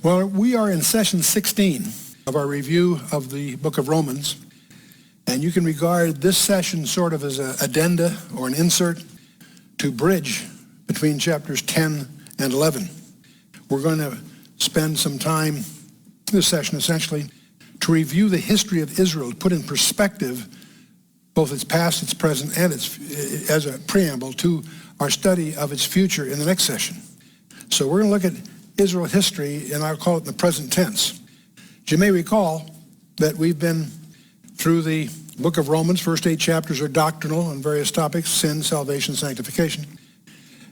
Well, we are in session 16 of our review of the book of Romans, and you can regard this session sort of as an addenda or an insert to bridge between chapters 10 and 11. We're going to spend some time, this session essentially, to review the history of Israel, to put in perspective both its past, its present, and its as a preamble to our study of its future in the next session. So we're going to look at Israel history, and I'll call it in the present tense. You may recall that we've been through the book of Romans. First 8 chapters are doctrinal on various topics: sin, salvation, sanctification.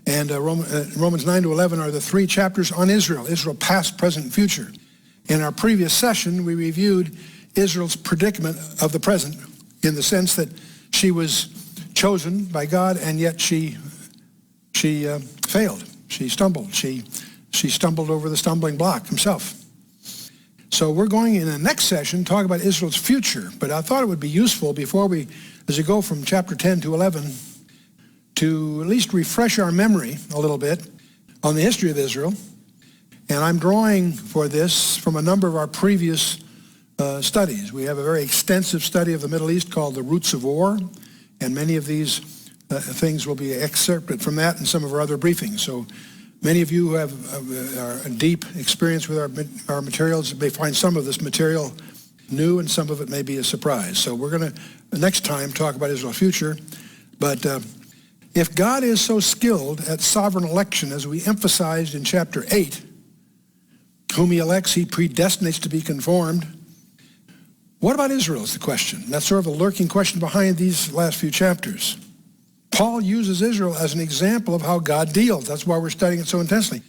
And Romans 9 to 11 are the 3 chapters on Israel past, present, and future. In our previous session, we reviewed Israel's predicament of the present in the sense that she was chosen by God, and yet she failed. She stumbled. She stumbled over the stumbling block himself. So we're going in the next session to talk about Israel's future, but I thought it would be useful before we, as we go from chapter 10 to 11, to at least refresh our memory a little bit on the history of Israel. And I'm drawing for this from a number of our previous studies. We have a very extensive study of the Middle East called The Roots of War, and many of these things will be excerpted from that and some of our other briefings. So many of you who have a deep experience with our materials may find some of this material new, and some of it may be a surprise. So we're going to, next time, talk about Israel's future. But if God is so skilled at sovereign election, as we emphasized in chapter 8, whom he elects, he predestinates to be conformed, what about Israel is the question. That's sort of a lurking question behind these last few chapters. Paul uses Israel as an example of how God deals. That's why we're studying it so intensely.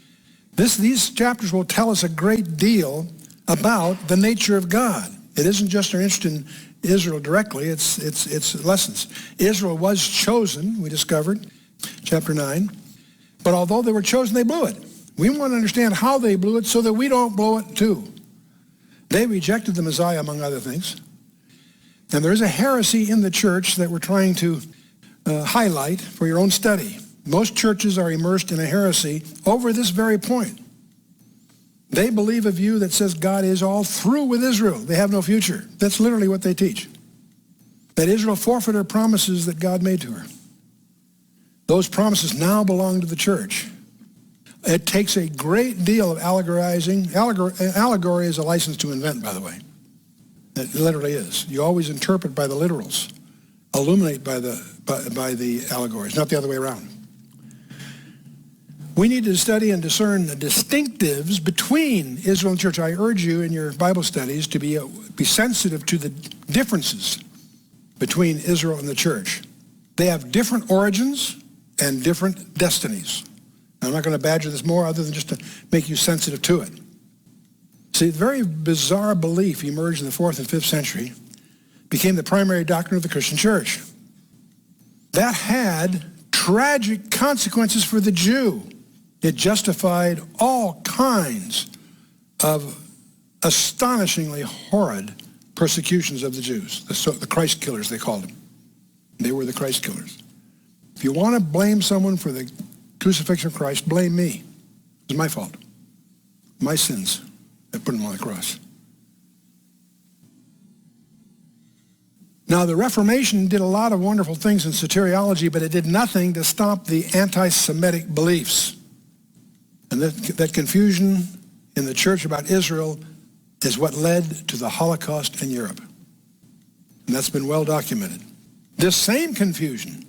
These chapters will tell us a great deal about the nature of God. It isn't just our interest in Israel directly, it's lessons. Israel was chosen, we discovered, chapter 9. But although they were chosen, they blew it. We want to understand how they blew it so that we don't blow it too. They rejected the Messiah, among other things. And there is a heresy in the church that we're trying to highlight for your own study. Most churches are immersed in a heresy over this very point. They believe a view that says God is all through with Israel. They have no future. That's literally what they teach. That Israel forfeited her promises that God made to her. Those promises now belong to the church. It takes a great deal of allegorizing. Allegory is a license to invent, by the way. It literally is. You always interpret by the literals, illuminate by the allegories, not the other way around. We need to study and discern the distinctives between Israel and the church. I urge you in your Bible studies to be sensitive to the differences between Israel and the church. They have different origins and different destinies. I'm not going to badger this more other than just to make you sensitive to it. See, the very bizarre belief emerged in the 4th and 5th century became the primary doctrine of the Christian church. That had tragic consequences for the Jew. It justified all kinds of astonishingly horrid persecutions of the Jews, the Christ killers, they called them. They were the Christ killers. If you want to blame someone for the crucifixion of Christ, blame me. It was my fault. My sins that put him on the cross. Now, the Reformation did a lot of wonderful things in soteriology, but it did nothing to stop the anti-Semitic beliefs. And that confusion in the church about Israel is what led to the Holocaust in Europe. And that's been well documented. This same confusion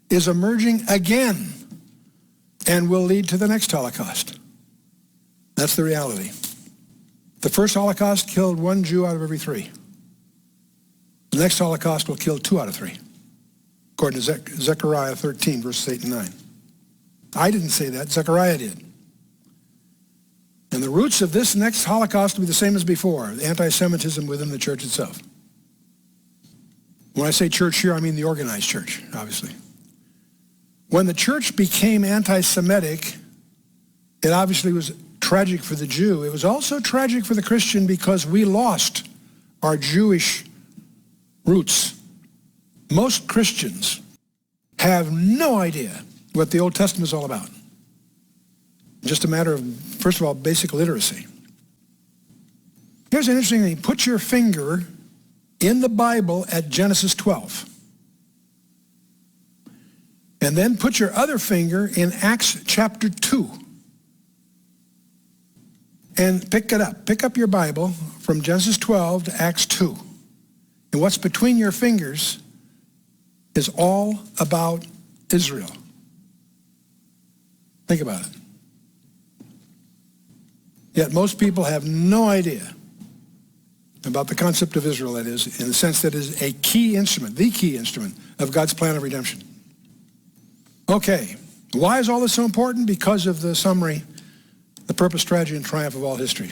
is emerging again and will lead to the next Holocaust. That's the reality. The first Holocaust killed 1 Jew out of every 3. The next Holocaust will kill 2 out of 3, according to Zechariah 13, verses 8 and 9. I didn't say that. Zechariah did. And the roots of this next Holocaust will be the same as before, the anti-Semitism within the church itself. When I say church here, I mean the organized church, obviously. When the church became anti-Semitic, it obviously was tragic for the Jew. It was also tragic for the Christian because we lost our Jewish roots. Most Christians have no idea what the Old Testament is all about. Just a matter of, first of all, basic literacy. Here's an interesting thing. Put your finger in the Bible at Genesis 12. And then put your other finger in Acts chapter 2. And pick it up. Pick up your Bible from Genesis 12 to Acts 2. And what's between your fingers is all about Israel. Think about it. Yet most people have no idea about the concept of Israel, that is, in the sense that it is a key instrument, the key instrument of God's plan of redemption. Okay, why is all this so important? Because of the summary, the purpose, tragedy, and triumph of all history.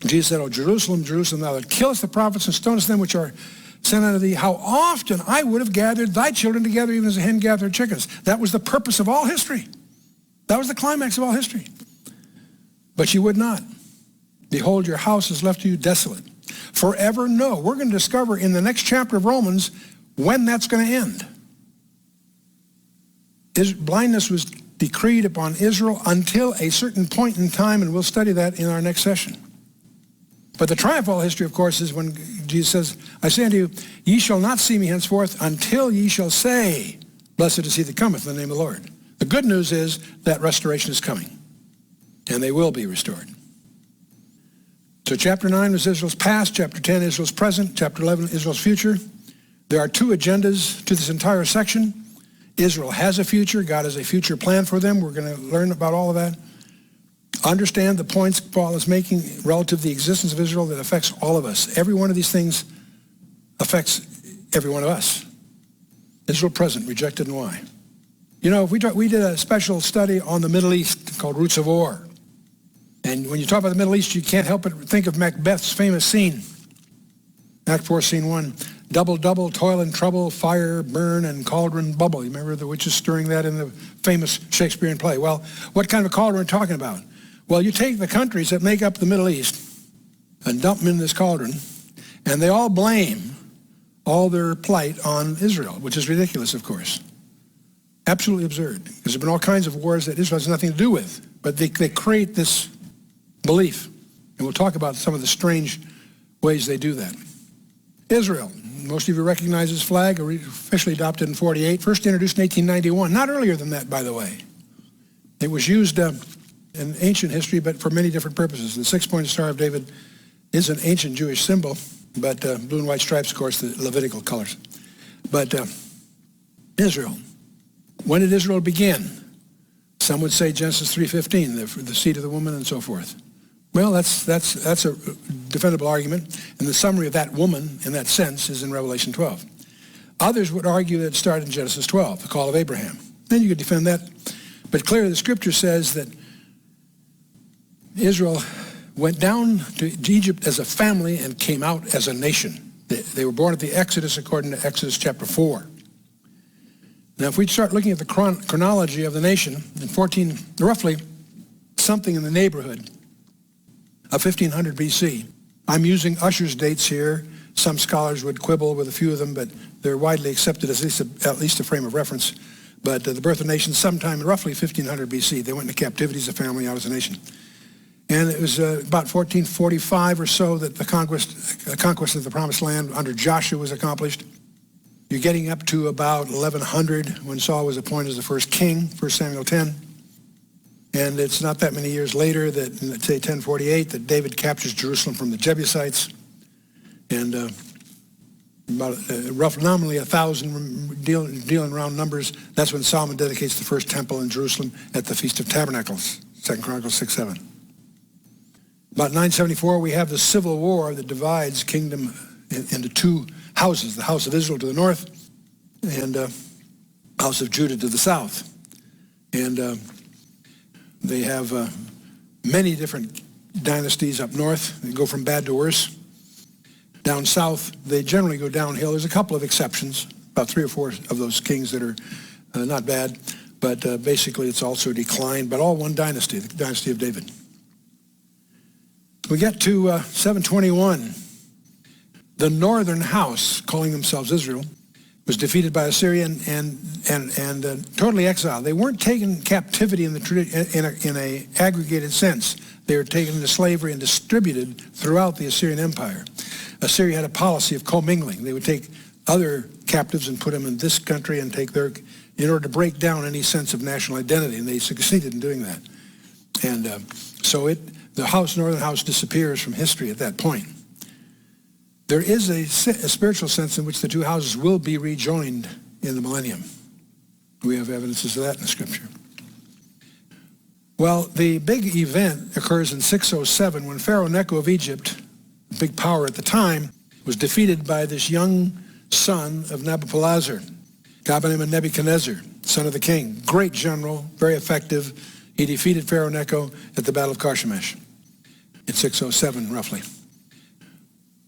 Jesus said, "O Jerusalem, Jerusalem, thou that killest the prophets and stonest them which are sent unto thee, how often I would have gathered thy children together, even as a hen gathereth her chickens." That was the purpose of all history. That was the climax of all history. But you would not. Behold, your house is left to you desolate. Forever, no. We're going to discover in the next chapter of Romans when that's going to end. Blindness was decreed upon Israel until a certain point in time, and we'll study that in our next session. But the triumph of all history, of course, is when Jesus says, "I say unto you, ye shall not see me henceforth until ye shall say, blessed is he that cometh in the name of the Lord." The good news is that restoration is coming, and they will be restored. So chapter 9 is Israel's past, chapter 10 Israel's present, chapter 11 Israel's future. There are two agendas to this entire section. Israel has a future. God has a future plan for them. We're going to learn about all of that. Understand the points Paul is making relative to the existence of Israel that affects all of us. Every one of these things affects every one of us. Israel present, rejected, and why. You know, we did a special study on the Middle East called Roots of War. And when you talk about the Middle East, you can't help but think of Macbeth's famous scene. Act 4, Scene 1. Double, double, toil and trouble, fire, burn, and cauldron bubble. You remember the witches stirring that in the famous Shakespearean play? Well, what kind of a cauldron are we talking about? Well, you take the countries that make up the Middle East and dump them in this cauldron, and they all blame all their plight on Israel, which is ridiculous, of course. Absolutely absurd, because there have been all kinds of wars that Israel has nothing to do with, but they create this belief, and we'll talk about some of the strange ways they do that. Israel, most of you recognize this flag, officially adopted in 48, first introduced in 1891, not earlier than that, by the way. It was used in ancient history, but for many different purposes. The six-pointed Star of David is an ancient Jewish symbol, but blue and white stripes, of course, the Levitical colors. But Israel, when did Israel begin? Some would say Genesis 3:15, the seed of the woman and so forth. Well, that's a defendable argument, and the summary of that woman in that sense is in Revelation 12. Others would argue that it started in Genesis 12, the call of Abraham. Then you could defend that, but clearly the scripture says that Israel went down to Egypt as a family and came out as a nation. They were born at the Exodus according to Exodus chapter 4. Now, if we start looking at the chronology of the nation, in roughly something in the neighborhood of 1500 BC. I'm using Ussher's dates here. Some scholars would quibble with a few of them, but they're widely accepted as at least a frame of reference. But the birth of nations sometime in roughly 1500 BC. They went into captivity as a family, out as a nation. And it was about 1445 or so that the conquest of the Promised Land under Joshua was accomplished. You're getting up to about 1100 when Saul was appointed as the first king, 1 Samuel 10. And it's not that many years later that, say 1048, that David captures Jerusalem from the Jebusites. And about nominally 1,000, dealing round numbers, that's when Solomon dedicates the first temple in Jerusalem at the Feast of Tabernacles, 2 Chronicles 6:7. About 974, we have the civil war that divides kingdom into two houses, the house of Israel to the north and house of Judah to the south. And they have many different dynasties up north. They go from bad to worse. Down south, they generally go downhill. There's a couple of exceptions, about 3 or 4 of those kings that are not bad, but basically it's also a decline, but all one dynasty, the dynasty of David. We get to 721. The northern house, calling themselves Israel, was defeated by Assyria and totally exiled. They weren't taken captivity in a aggregated sense. They were taken into slavery and distributed throughout the Assyrian Empire. Assyria had a policy of commingling. They would take other captives and put them in this country and take their, in order to break down any sense of national identity, and they succeeded in doing that. And so the northern house disappears from history at that point. There is a spiritual sense in which the two houses will be rejoined in the millennium. We have evidences of that in the scripture. Well, the big event occurs in 607 when Pharaoh Necho of Egypt, a big power at the time, was defeated by this young son of Nabopolassar, a guy by the name of Nebuchadnezzar, son of the king. Great general, very effective. He defeated Pharaoh Necho at the Battle of Carchemish in 607, roughly.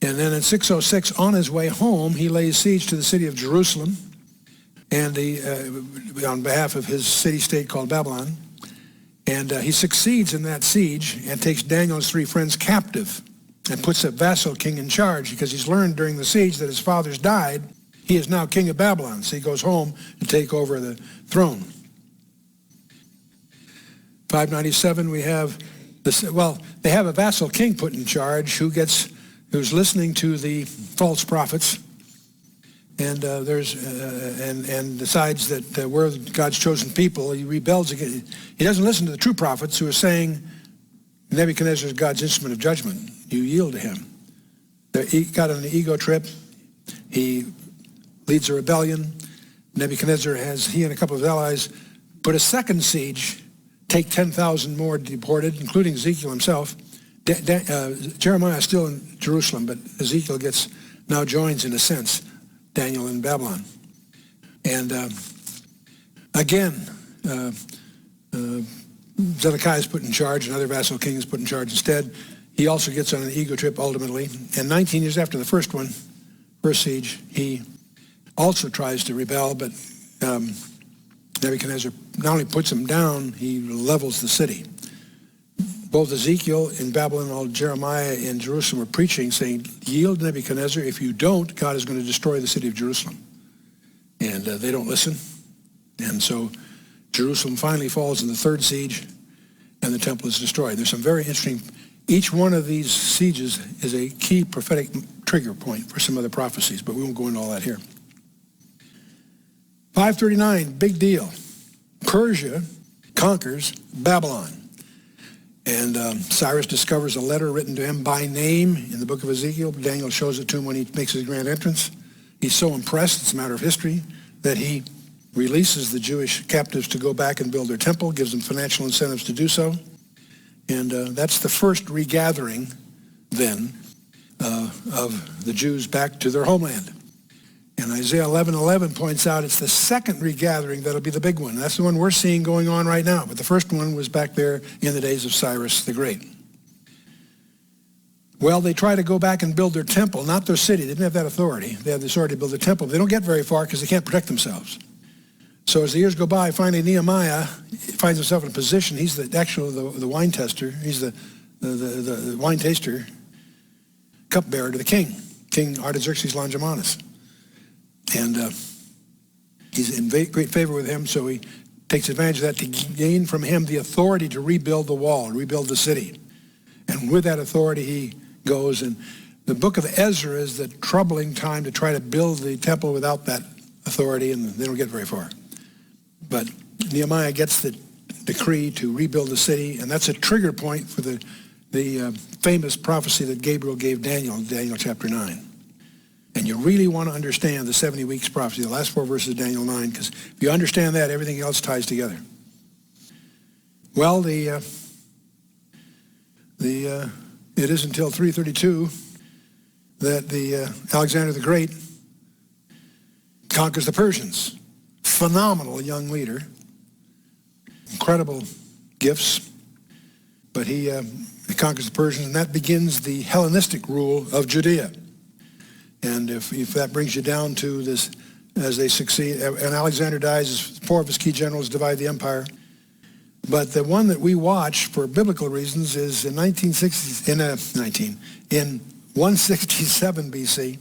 And then in 606, on his way home, he lays siege to the city of Jerusalem, and on behalf of his city-state called Babylon. And he succeeds in that siege and takes Daniel and his three friends captive and puts a vassal king in charge because he's learned during the siege that his fathers died. He is now king of Babylon, so he goes home to take over the throne. 597, we have this, well, they have a vassal king put in charge who's listening to the false prophets and decides that we're God's chosen people. He rebels again. He doesn't listen to the true prophets who are saying Nebuchadnezzar is God's instrument of judgment. You yield to him. He got on an ego trip. He leads a rebellion. Nebuchadnezzar he and a couple of allies put a second siege, take 10,000 more deported, including Ezekiel himself. Jeremiah is still in Jerusalem, but Ezekiel now joins, in a sense, Daniel in Babylon. And again, Zedekiah is put in charge, another vassal king is put in charge instead. He also gets on an ego trip ultimately. And 19 years after the first siege, he also tries to rebel, but Nebuchadnezzar not only puts him down, he levels the city. Both Ezekiel in Babylon and Jeremiah in Jerusalem were preaching, saying, yield Nebuchadnezzar. If you don't, God is going to destroy the city of Jerusalem. And they don't listen. And so Jerusalem finally falls in the third siege, and the temple is destroyed. There's some very interesting, each one of these sieges is a key prophetic trigger point for some of the prophecies, but we won't go into all that here. 539, big deal. Persia conquers Babylon. And Cyrus discovers a letter written to him by name in the book of Ezekiel. Daniel shows it to him when he makes his grand entrance. He's so impressed, it's a matter of history, that he releases the Jewish captives to go back and build their temple, gives them financial incentives to do so. And that's the first regathering, then, of the Jews back to their homeland. And Isaiah 11:11 points out it's the second regathering that'll be the big one. That's the one we're seeing going on right now. But the first one was back there in the days of Cyrus the Great. Well, they try to go back and build their temple, not their city. They didn't have that authority. They had the authority to build their temple. They don't get very far because they can't protect themselves. So as the years go by, finally Nehemiah finds himself in a position. He's the wine tester. He's the wine taster, cupbearer to the king, King Artaxerxes Longimanus. And he's in great favor with him, so he takes advantage of that to gain from him the authority to rebuild the wall, rebuild the city. And with that authority, he goes. And the book of Ezra is the troubling time to try to build the temple without that authority, and they don't get very far. But Nehemiah gets the decree to rebuild the city, and that's a trigger point for the famous prophecy that Gabriel gave Daniel in Daniel chapter 9. And you really want to understand the 70 weeks prophecy, the last 4 verses of Daniel 9, because if you understand that, everything else ties together. Well, it is until 332 that Alexander the Great conquers the Persians. Phenomenal young leader, incredible gifts, but he conquers the Persians, and that begins the Hellenistic rule of Judea. And if that brings you down to this, as they succeed, and Alexander dies, 4 of his key generals divide the empire. But the one that we watch for biblical reasons is in 167 BC,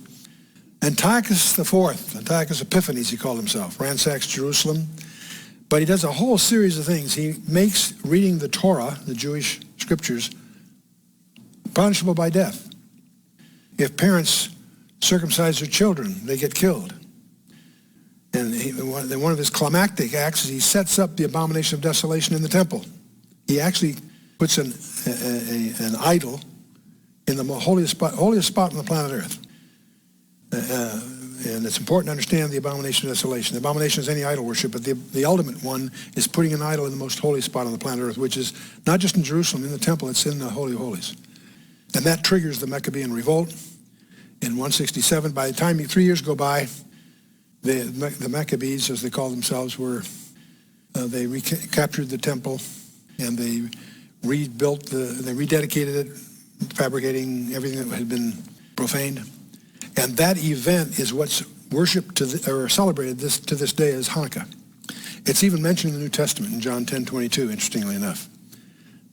Antiochus IV, Antiochus Epiphanes he called himself, ransacks Jerusalem. But he does a whole series of things. He makes reading the Torah, the Jewish scriptures, punishable by death. If parents circumcise their children, they get killed. And one of his climactic acts is he sets up the abomination of desolation in the temple. He actually puts an idol in the holiest spot on the planet Earth. And it's important to understand the abomination of desolation. The abomination is any idol worship, but the ultimate one is putting an idol in the most holy spot on the planet Earth, which is not just in Jerusalem, in the temple, it's in the Holy of Holies. And that triggers the Maccabean revolt in 167. By the time 3 years go by, the Maccabees, as they call themselves, they recaptured the temple, and they rebuilt they rededicated it, fabricating everything that had been profaned. And that event is what's worshipped or celebrated to this day as Hanukkah. It's even mentioned in the New Testament in John 10:22, interestingly enough,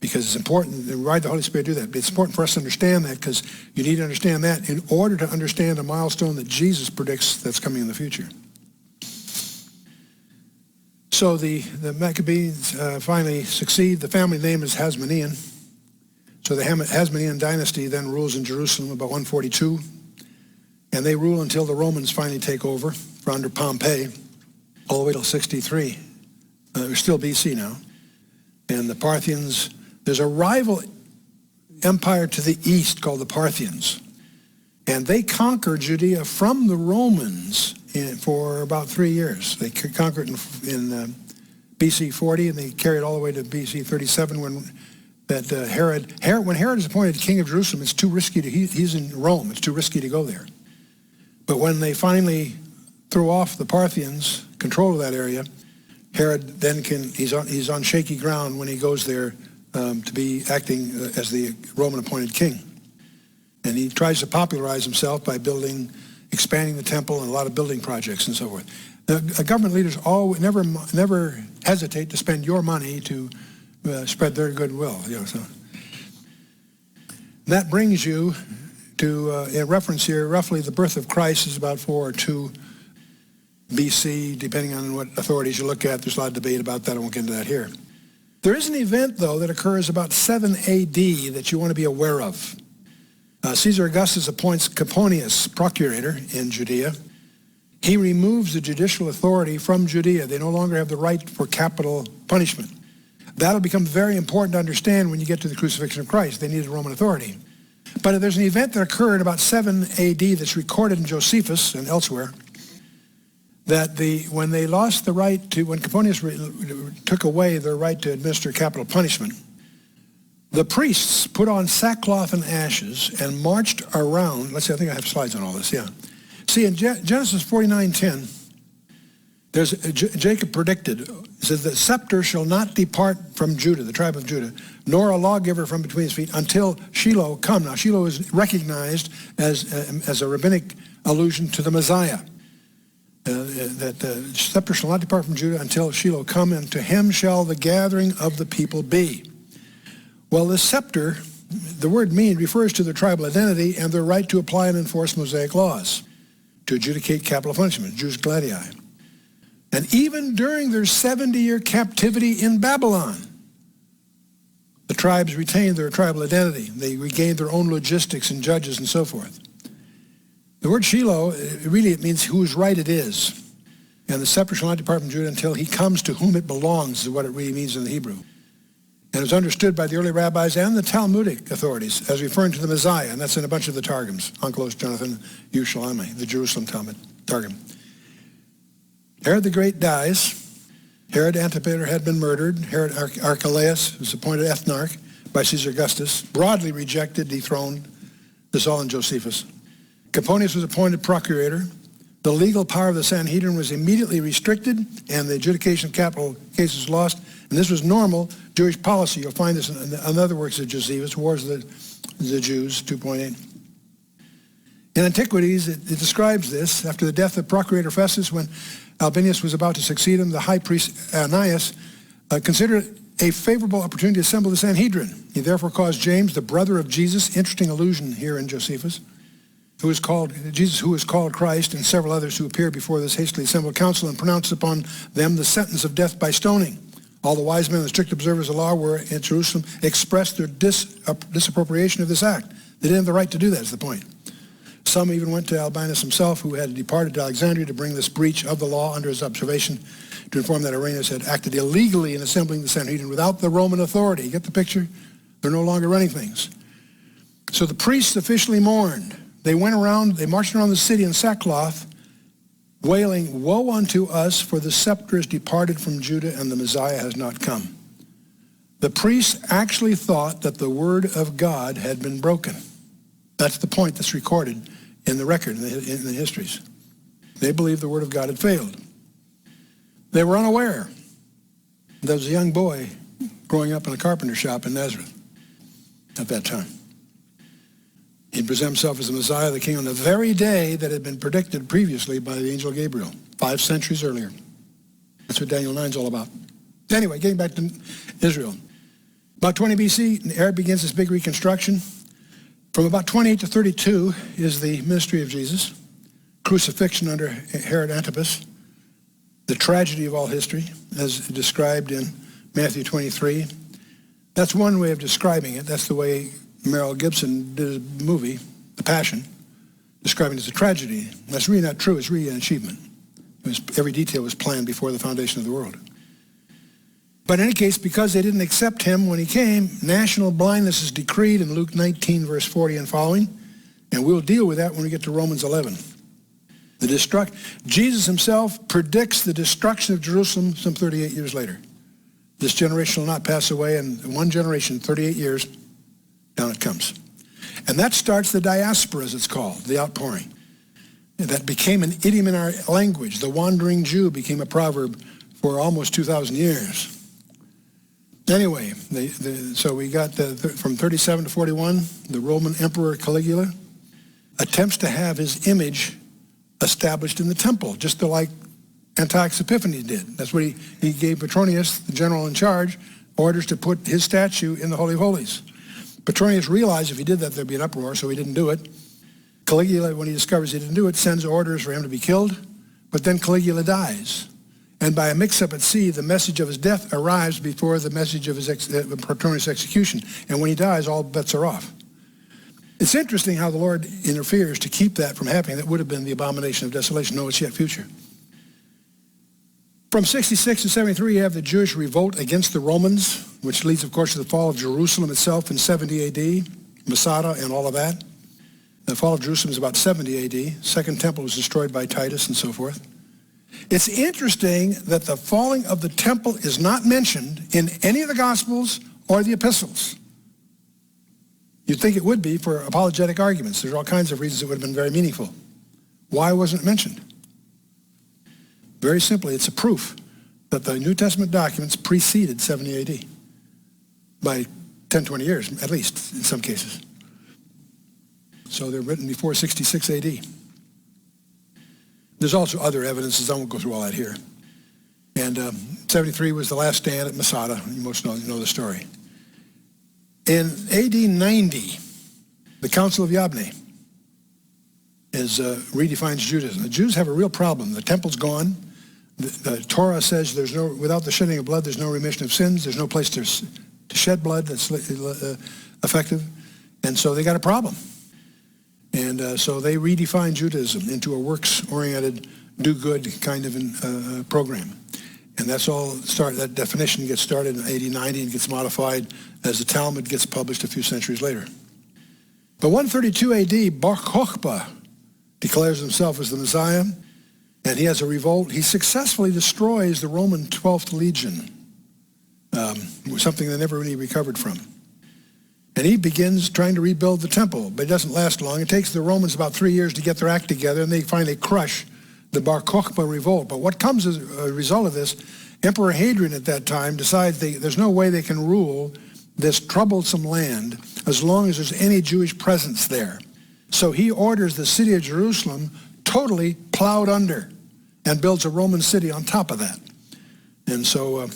because it's important. Why did the Holy Spirit do that? It's important for us to understand that, because you need to understand that in order to understand a milestone that Jesus predicts that's coming in the future. So the Maccabees finally succeed. The family name is Hasmonean. So the Hasmonean dynasty then rules in Jerusalem about 142. And they rule until the Romans finally take over under Pompey, all the way till 63. We're still BC now. And the Parthians, there's a rival empire to the east called the Parthians. And they conquered Judea from the Romans for about 3 years. They conquered in BC 40, and they carried all the way to BC 37 when Herod is appointed king of Jerusalem. It's too risky he's in Rome. It's too risky to go there. But when they finally threw off the Parthians' control of that area, Herod then he's on shaky ground when he goes there to be acting as the Roman appointed king. And he tries to popularize himself by expanding the temple and a lot of building projects and so forth. The government leaders never hesitate to spend your money to spread their goodwill. So that brings you to, in reference here, roughly the birth of Christ is about 402 BC, depending on what authorities you look at. There's a lot of debate about that. I won't get into that here. There is an event, though, that occurs about 7 AD that you want to be aware of. Caesar Augustus appoints Coponius procurator in Judea. He removes the judicial authority from Judea. They no longer have the right for capital punishment. That'll become very important to understand when you get to the crucifixion of Christ. They needed Roman authority. But there's an event that occurred about 7 AD that's recorded in Josephus and elsewhere, that when they lost the right to, when Coponius took away their right to administer capital punishment, the priests put on sackcloth and ashes and marched around. Let's see, I think I have slides on all this, yeah. See, in Genesis 49:10, Jacob predicted, it says, the scepter shall not depart from Judah, the tribe of Judah, nor a lawgiver from between his feet until Shiloh come. Now, Shiloh is recognized as a rabbinic allusion to the Messiah. That the scepter shall not depart from Judah until Shiloh come, and to him shall the gathering of the people be. Well, the scepter, the word mean, refers to their tribal identity and their right to apply and enforce Mosaic laws, to adjudicate capital punishment, jus gladii. And even during their 70-year captivity in Babylon, the tribes retained their tribal identity. They regained their own logistics and judges and so forth. The word Shiloh, it means whose right it is. And the scepter shall not depart from Judah until he comes to whom it belongs, is what it really means in the Hebrew. And it was understood by the early rabbis and the Talmudic authorities as referring to the Messiah, and that's in a bunch of the Targums, Onkelos, Jonathan, Yerushalayim, the Jerusalem Targum. Herod the Great dies. Herod Antipater had been murdered. Herod Archelaus was appointed ethnarch by Caesar Augustus, broadly rejected, dethroned. This all in Josephus. Coponius was appointed procurator. The legal power of the Sanhedrin was immediately restricted, and the adjudication of capital cases lost. And this was normal Jewish policy. You'll find this in other works of Josephus, Wars of the Jews, 2.8. In Antiquities, it describes this. After the death of Procurator Festus, when Albinus was about to succeed him, the high priest Ananias considered it a favorable opportunity to assemble the Sanhedrin. He therefore caused James, the brother of Jesus, interesting allusion here in Josephus, who is called Christ, and several others who appeared before this hastily assembled council and pronounced upon them the sentence of death by stoning. All the wise men and the strict observers of the law were at Jerusalem expressed their disapprobation of this act. They didn't have the right to do that, is the point. Some even went to Albinus himself, who had departed to Alexandria to bring this breach of the law under his observation, to inform that Irenaeus had acted illegally in assembling the Sanhedrin without the Roman authority. You get the picture? They're no longer running things. So the priests officially mourned. They went around, they marched around the city in sackcloth, wailing, "Woe unto us, for the scepter is departed from Judah, and the Messiah has not come." The priests actually thought that the word of God had been broken. That's the point that's recorded in the record, in the histories. They believed the word of God had failed. They were unaware. There was a young boy growing up in a carpenter shop in Nazareth at that time. He'd present himself as the Messiah, the King, on the very day that had been predicted previously by the angel Gabriel, 5 centuries earlier. That's what Daniel 9 is all about. Anyway, getting back to Israel. About 20 BC, Herod begins this big reconstruction. From about 28 to 32 is the ministry of Jesus, crucifixion under Herod Antipas, the tragedy of all history, as described in Matthew 23. That's one way of describing it. That's the way Mel Gibson did a movie, The Passion, describing it as a tragedy. That's really not true. It's really an achievement. Every detail was planned before the foundation of the world. But in any case, because they didn't accept him when he came, national blindness is decreed in Luke 19, verse 40 and following, and we'll deal with that when we get to Romans 11. Jesus himself predicts the destruction of Jerusalem some 38 years later. This generation will not pass away, and in one generation, 38 years, down it comes. And that starts the diaspora, as it's called, the outpouring. That became an idiom in our language. The wandering Jew became a proverb for almost 2,000 years. Anyway, so we got from 37 to 41, the Roman Emperor Caligula attempts to have his image established in the temple, just like Antiochus Epiphanes did. That's what he gave Petronius, the general in charge, orders to put his statue in the Holy of Holies. Petronius realized if he did that, there'd be an uproar, so he didn't do it. Caligula, when he discovers he didn't do it, sends orders for him to be killed, but then Caligula dies. And by a mix-up at sea, the message of his death arrives before the message of his Petronius' execution. And when he dies, all bets are off. It's interesting how the Lord interferes to keep that from happening. That would have been the abomination of desolation. No, it's yet future. From 66 to 73, you have the Jewish revolt against the Romans, which leads, of course, to the fall of Jerusalem itself in 70 A.D., Masada and all of that. The fall of Jerusalem is about 70 A.D. Second temple was destroyed by Titus and so forth. It's interesting that the falling of the temple is not mentioned in any of the Gospels or the epistles. You'd think it would be for apologetic arguments. There's all kinds of reasons it would have been very meaningful. Why wasn't it mentioned? Very simply, it's a proof that the New Testament documents preceded 70 AD by 10, 20 years, at least in some cases. So they're written before 66 AD. There's also other evidences. I won't go through all that here. And 73 was the last stand at Masada. You most know the story. In AD 90, the Council of Yabne redefines Judaism. The Jews have a real problem. The temple's gone. The Torah says without the shedding of blood, there's no remission of sins. There's no place to shed blood that's effective. And so they got a problem. And so they redefine Judaism into a works-oriented, do-good kind of program. And that's all that definition gets started in AD 90 and gets modified as the Talmud gets published a few centuries later. But 132 AD, Bar Kokhba declares himself as the Messiah, and he has a revolt. He successfully destroys the Roman 12th Legion, something they never really recovered from. And he begins trying to rebuild the temple, but it doesn't last long. It takes the Romans about 3 years to get their act together, and they finally crush the Bar Kokhba revolt. But what comes as a result of this, Emperor Hadrian at that time decides there's no way they can rule this troublesome land as long as there's any Jewish presence there. So he orders the city of Jerusalem totally plowed under and builds a Roman city on top of that. And so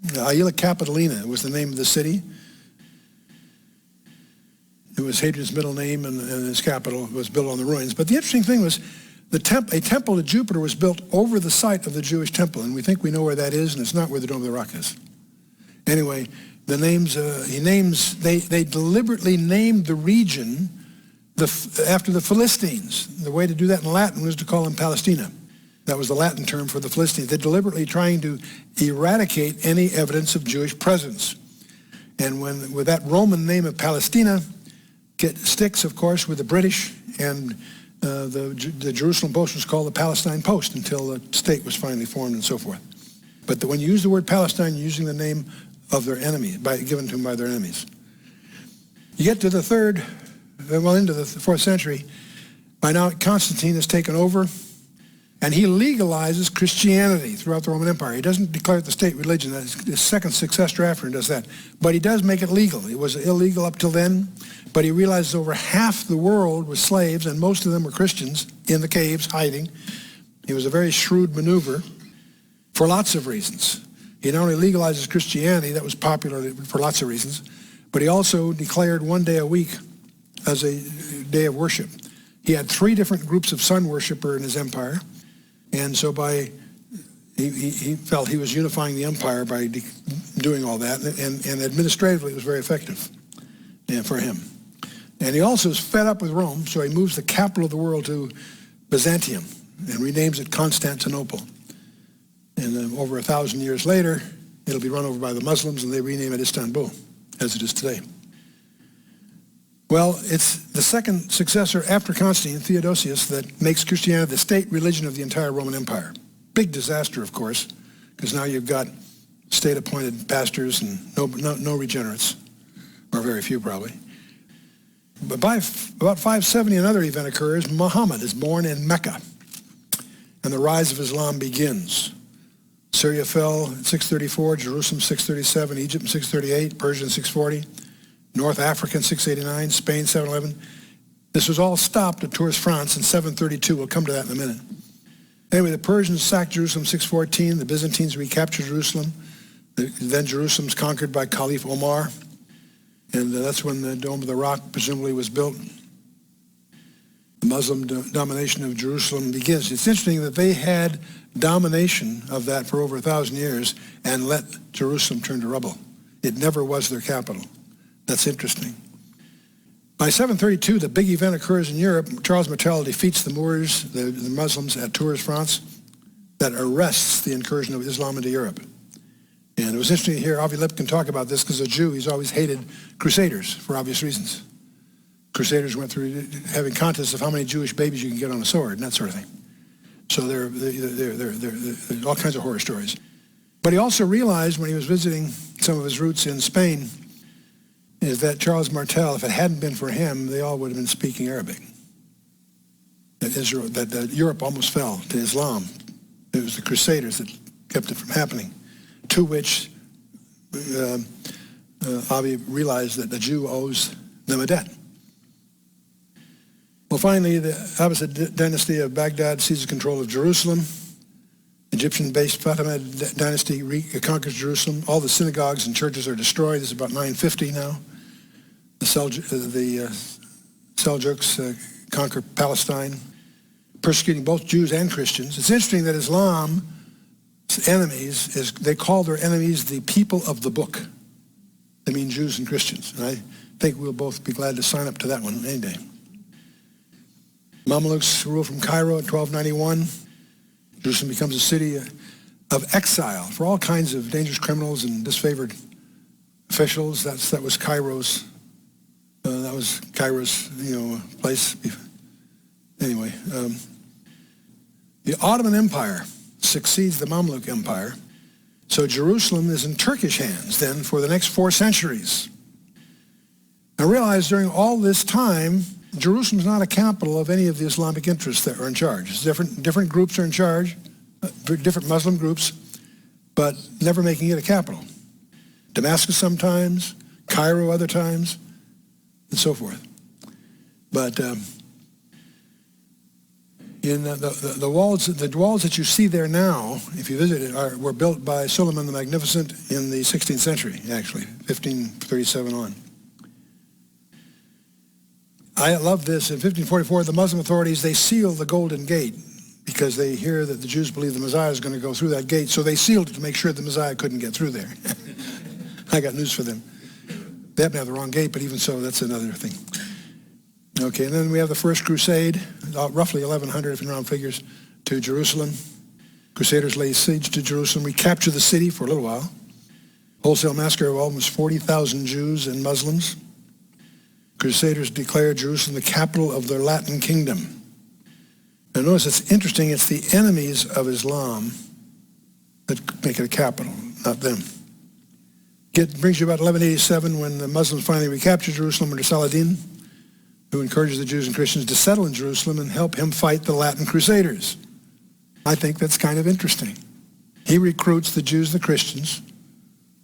Aelia Capitolina was the name of the city. It was Hadrian's middle name, and his capital was built on the ruins. But the interesting thing was a temple to Jupiter was built over the site of the Jewish temple, and we think we know where that is, and it's not where the Dome of the Rock is. Anyway, the names, they deliberately named the region after the Philistines. The way to do that in Latin was to call them Palestina. That was the Latin term for the Philistines. They're deliberately trying to eradicate any evidence of Jewish presence. And with that Roman name of Palestina, sticks, of course, with the British, and the Jerusalem Post was called the Palestine Post until the state was finally formed and so forth. But when you use the word Palestine, you're using the name of their enemy, given to them by their enemies. You get to into the 4th century. By now, Constantine has taken over, and he legalizes Christianity throughout the Roman Empire. He doesn't declare it the state religion. His second successor after him does that. But he does make it legal. It was illegal up till then, but he realizes over half the world was slaves, and most of them were Christians in the caves hiding. It was a very shrewd maneuver for lots of reasons. He not only legalizes Christianity, that was popular for lots of reasons, but he also declared one day a week as a day of worship. He had 3 different groups of sun worshippers in his empire, and so he felt he was unifying the empire by doing all that, and administratively it was very effective for him. And he also is fed up with Rome, so he moves the capital of the world to Byzantium and renames it Constantinople. And over 1,000 years later, it'll be run over by the Muslims, and they rename it Istanbul, as it is today. Well, it's the second successor after Constantine, Theodosius, that makes Christianity the state religion of the entire Roman Empire. Big disaster, of course, because now you've got state-appointed pastors and no regenerates, or very few probably. But by about 570, another event occurs. Muhammad is born in Mecca, and the rise of Islam begins. Syria fell in 634, Jerusalem 637, Egypt in 638, Persia in 640, North Africa in 689, Spain 711. This was all stopped at Tours, France in 732. We'll come to that in a minute. Anyway, the Persians sacked Jerusalem in 614. The Byzantines recaptured Jerusalem. Then Jerusalem's conquered by Caliph Omar. And that's when the Dome of the Rock presumably was built. The Muslim domination of Jerusalem begins. It's interesting that they had domination of that for over 1,000 years and let Jerusalem turn to rubble. It never was their capital. That's interesting. By 732, the big event occurs in Europe. Charles Martel defeats the Moors, the Muslims at Tours, France, that arrests the incursion of Islam into Europe. And it was interesting to hear Avi Lipkin talk about this because as a Jew, he's always hated crusaders for obvious reasons. Crusaders went through having contests of how many Jewish babies you can get on a sword and that sort of thing. So there are all kinds of horror stories. But he also realized when he was visiting some of his roots in Spain is that Charles Martel, if it hadn't been for him, they all would have been speaking Arabic. That Europe almost fell to Islam. It was the Crusaders that kept it from happening, to which Avi realized that the Jew owes them a debt. Well, finally, the Abbasid dynasty of Baghdad seizes control of Jerusalem. Egyptian-based Fatimid dynasty conquers Jerusalem. All the synagogues and churches are destroyed. This is about 950 now. The Seljuks conquer Palestine, persecuting both Jews and Christians. It's interesting that Islam's enemies, they call their enemies the people of the book. They mean Jews and Christians. And I think we'll both be glad to sign up to that one any day. Mamluks rule from Cairo in 1291. Jerusalem becomes a city of exile for all kinds of dangerous criminals and disfavored officials. That was Cairo's place. Anyway, the Ottoman Empire succeeds the Mamluk Empire, so Jerusalem is in Turkish hands then for the next 4 centuries. I realized during all this time, Jerusalem is not a capital of any of the Islamic interests that are in charge. It's different groups are in charge, different Muslim groups, but never making it a capital. Damascus sometimes, Cairo other times, and so forth. But in the walls that you see there now, if you visit it, were built by Suleiman the Magnificent in the 16th century, actually, 1537 on. I love this. In 1544, the Muslim authorities, they sealed the Golden Gate because they hear that the Jews believe the Messiah is going to go through that gate, so they sealed it to make sure the Messiah couldn't get through there. I got news for them. They happen to have the wrong gate, but even so, that's another thing. Okay, and then we have the First Crusade, roughly 1100 if in round figures, to Jerusalem. Crusaders lay siege to Jerusalem, recapture the city for a little while. Wholesale massacre of almost 40,000 Jews and Muslims. Crusaders declared Jerusalem the capital of their Latin kingdom. Now notice it's interesting, it's the enemies of Islam that make it a capital, not them. It brings you about 1187 when the Muslims finally recaptured Jerusalem under Saladin, who encourages the Jews and Christians to settle in Jerusalem and help him fight the Latin Crusaders. I think that's kind of interesting. He recruits the Jews and the Christians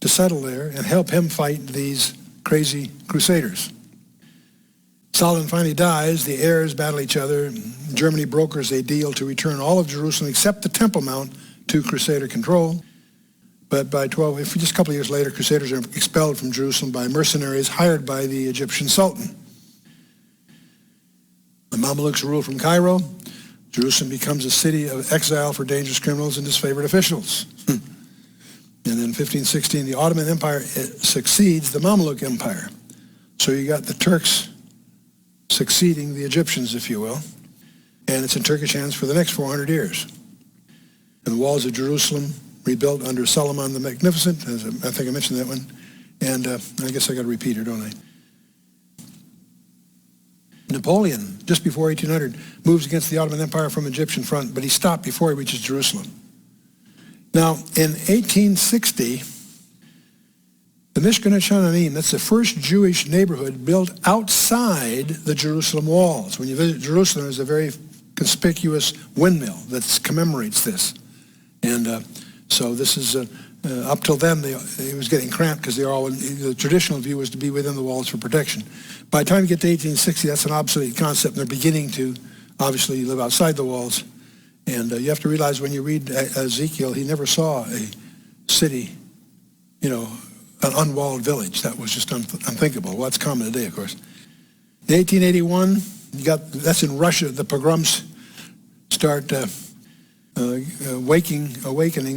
to settle there and help him fight these crazy crusaders. Saladin finally dies, the heirs battle each other, Germany brokers a deal to return all of Jerusalem except the Temple Mount to Crusader control. But by just a couple of years later, Crusaders are expelled from Jerusalem by mercenaries hired by the Egyptian Sultan. The Mamelukes rule from Cairo. Jerusalem becomes a city of exile for dangerous criminals and disfavored officials. And in 1516, the Ottoman Empire succeeds the Mamluk Empire. So you got the Turks succeeding the Egyptians, if you will. And it's in Turkish hands for the next 400 years. And the walls of Jerusalem rebuilt under Solomon the Magnificent, as I think I mentioned that one. And I guess I got to repeat it, don't I? Napoleon, just before 1800, moves against the Ottoman Empire from Egyptian front, but he stopped before he reaches Jerusalem. Now, in 1860, the Mishkan HaShananim, that's the first Jewish neighborhood built outside the Jerusalem walls. When you visit Jerusalem, there's a very conspicuous windmill that commemorates this. And so this is, up till then, it was getting cramped because the traditional view was to be within the walls for protection. By the time you get to 1860, that's an obsolete concept, and they're beginning to obviously live outside the walls. And you have to realize when you read Ezekiel, he never saw a city, an unwalled village. That was just unthinkable. Well, that's common today, of course. In 1881, that's in Russia, the pogroms start awakening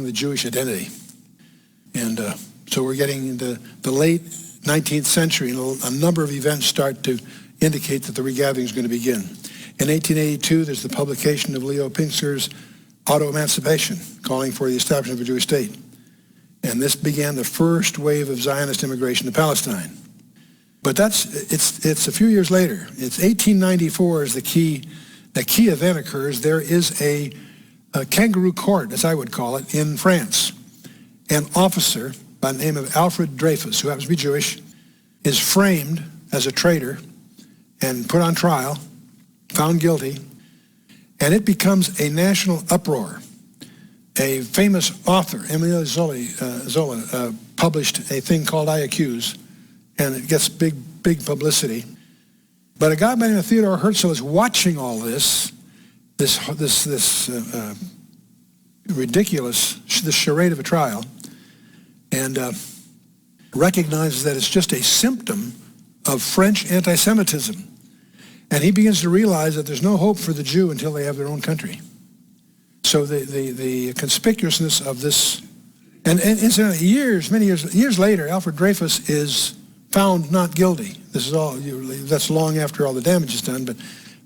the Jewish identity. And so we're getting into the late 19th century, and a number of events start to indicate that the regathering is going to begin. In 1882, there's the publication of Leo Pinksker's Auto-Emancipation, calling for the establishment of a Jewish state. And this began the first wave of Zionist immigration to Palestine. But it's a few years later. It's 1894 is the key event occurs. There is a kangaroo court, as I would call it, in France. An officer by the name of Alfred Dreyfus, who happens to be Jewish, is framed as a traitor and put on trial, found guilty, and it becomes a national uproar. A famous author, Emile Zola, published a thing called I Accuse, and it gets big publicity. But a guy by the name of Theodore Herzl is watching all this ridiculous, this charade of a trial, and recognizes that it's just a symptom of French anti-Semitism. And he begins to realize that there's no hope for the Jew until they have their own country. So the conspicuousness of this, and incidentally, many years later, Alfred Dreyfus is found not guilty. This is all, that's long after all the damage is done,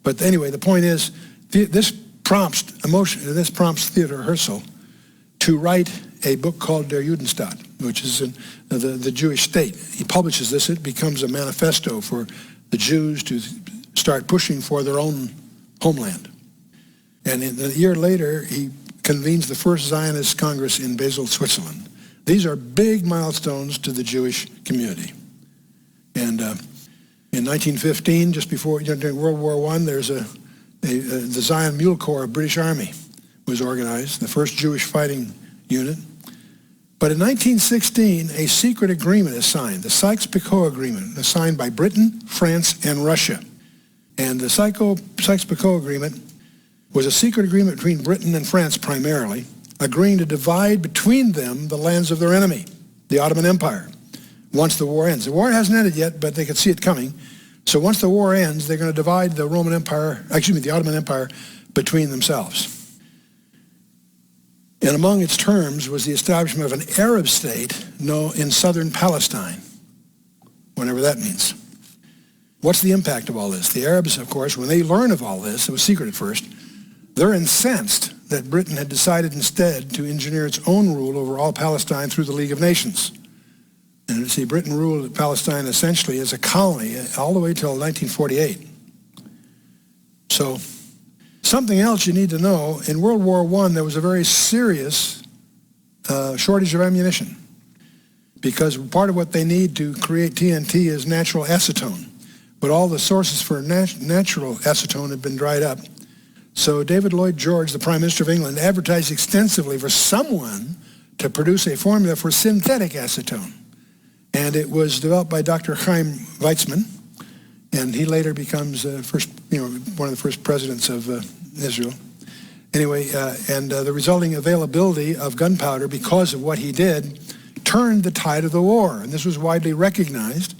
but anyway, the point is, this prompts Theodor Herzl to write a book called Der Judenstaat, which is the Jewish state. He publishes this. It becomes a manifesto for the Jews to start pushing for their own homeland. And a year later, he convenes the first Zionist Congress in Basel, Switzerland. These are big milestones to the Jewish community. And in 1915, just before, during World War I, there's the Zion Mule Corps of British Army was organized, the first Jewish fighting unit. But in 1916, a secret agreement is signed, the Sykes-Picot Agreement, signed by Britain, France, and Russia. And the Sykes-Picot Agreement was a secret agreement between Britain and France primarily, agreeing to divide between them the lands of their enemy, the Ottoman Empire, once the war ends. The war hasn't ended yet, but they could see it coming. So once the war ends, they're going to divide the the Ottoman Empire between themselves. And among its terms was the establishment of an Arab state in southern Palestine, whatever that means. What's the impact of all this? The Arabs, of course, when they learn of all this, it was secret at first, they're incensed that Britain had decided instead to engineer its own rule over all Palestine through the League of Nations. And see, Britain ruled Palestine essentially as a colony all the way till 1948. So something else you need to know, in World War I, there was a very serious shortage of ammunition, because part of what they need to create TNT is natural acetone. But all the sources for natural acetone had been dried up. So David Lloyd George, the Prime Minister of England, advertised extensively for someone to produce a formula for synthetic acetone. And it was developed by Dr. Chaim Weizmann, and he later becomes one of the first presidents of Israel. Anyway, the resulting availability of gunpowder because of what he did turned the tide of the war, and this was widely recognized.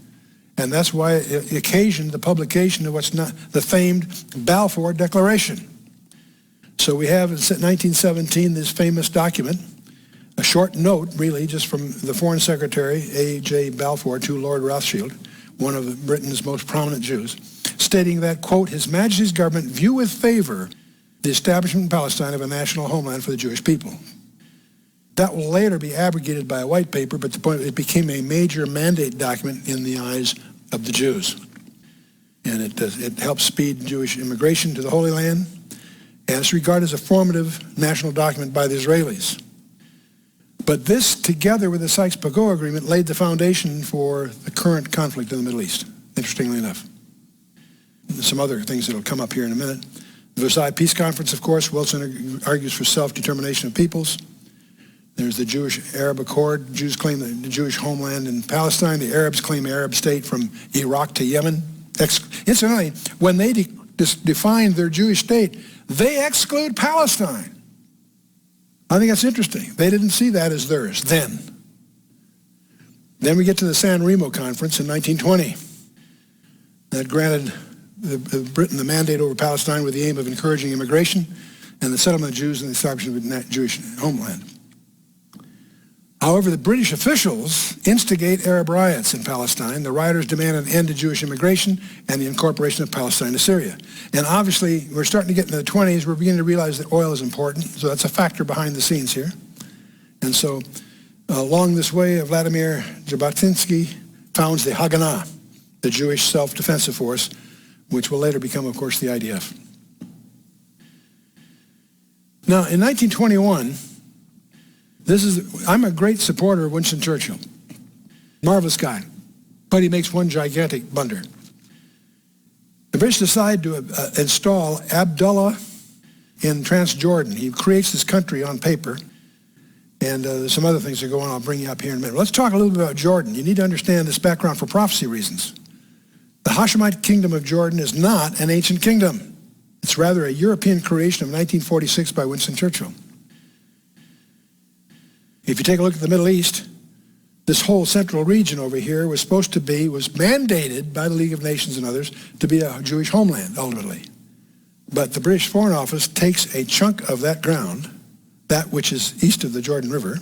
And that's why it occasioned the publication of what's not the famed Balfour Declaration. So we have in 1917 this famous document, a short note really just from the Foreign Secretary, A.J. Balfour, to Lord Rothschild, one of Britain's most prominent Jews, stating that, quote, His Majesty's government view with favor the establishment in Palestine of a national homeland for the Jewish people. That will later be abrogated by a white paper, but the point, it became a major mandate document in the eyes of the Jews. And it helps speed Jewish immigration to the Holy Land, and it's regarded as a formative national document by the Israelis. But this, together with the Sykes-Picot Agreement, laid the foundation for the current conflict in the Middle East, interestingly enough. There's some other things that will come up here in a minute. The Versailles Peace Conference, of course, Wilson argues for self-determination of peoples. There's the Jewish-Arab Accord. Jews claim the Jewish homeland in Palestine. The Arabs claim Arab state from Iraq to Yemen. Incidentally, when they defined their Jewish state, they exclude Palestine. I think that's interesting. They didn't see that as theirs then. Then we get to the San Remo Conference in 1920. That granted Britain the mandate over Palestine with the aim of encouraging immigration and the settlement of Jews and the establishment of a Jewish homeland. However, the British officials instigate Arab riots in Palestine. The rioters demand an end to Jewish immigration and the incorporation of Palestine to Syria. And obviously, we're starting to get into the 20s. We're beginning to realize that oil is important. So that's a factor behind the scenes here. And so along this way, Vladimir Jabotinsky founds the Haganah, the Jewish self-defensive force, which will later become, of course, the IDF. Now, in 1921, I'm a great supporter of Winston Churchill. Marvelous guy. But he makes one gigantic blunder. The British decide to install Abdullah in Transjordan. He creates this country on paper. And there's some other things that go on I'll bring you up here in a minute. Let's talk a little bit about Jordan. You need to understand this background for prophecy reasons. The Hashemite kingdom of Jordan is not an ancient kingdom. It's rather a European creation of 1946 by Winston Churchill. If you take a look at the Middle East, this whole central region over here was mandated by the League of Nations and others to be a Jewish homeland, ultimately. But the British Foreign Office takes a chunk of that ground, that which is east of the Jordan River,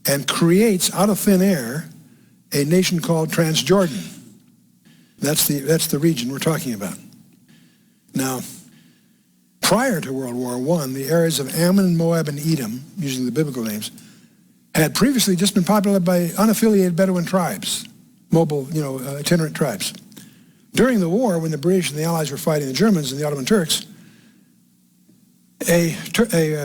and creates out of thin air a nation called Transjordan. That's the region we're talking about. Now, prior to World War I, the areas of Ammon, Moab, and Edom, using the biblical names, had previously just been populated by unaffiliated Bedouin tribes, mobile, itinerant tribes. During the war, when the British and the Allies were fighting the Germans and the Ottoman Turks, a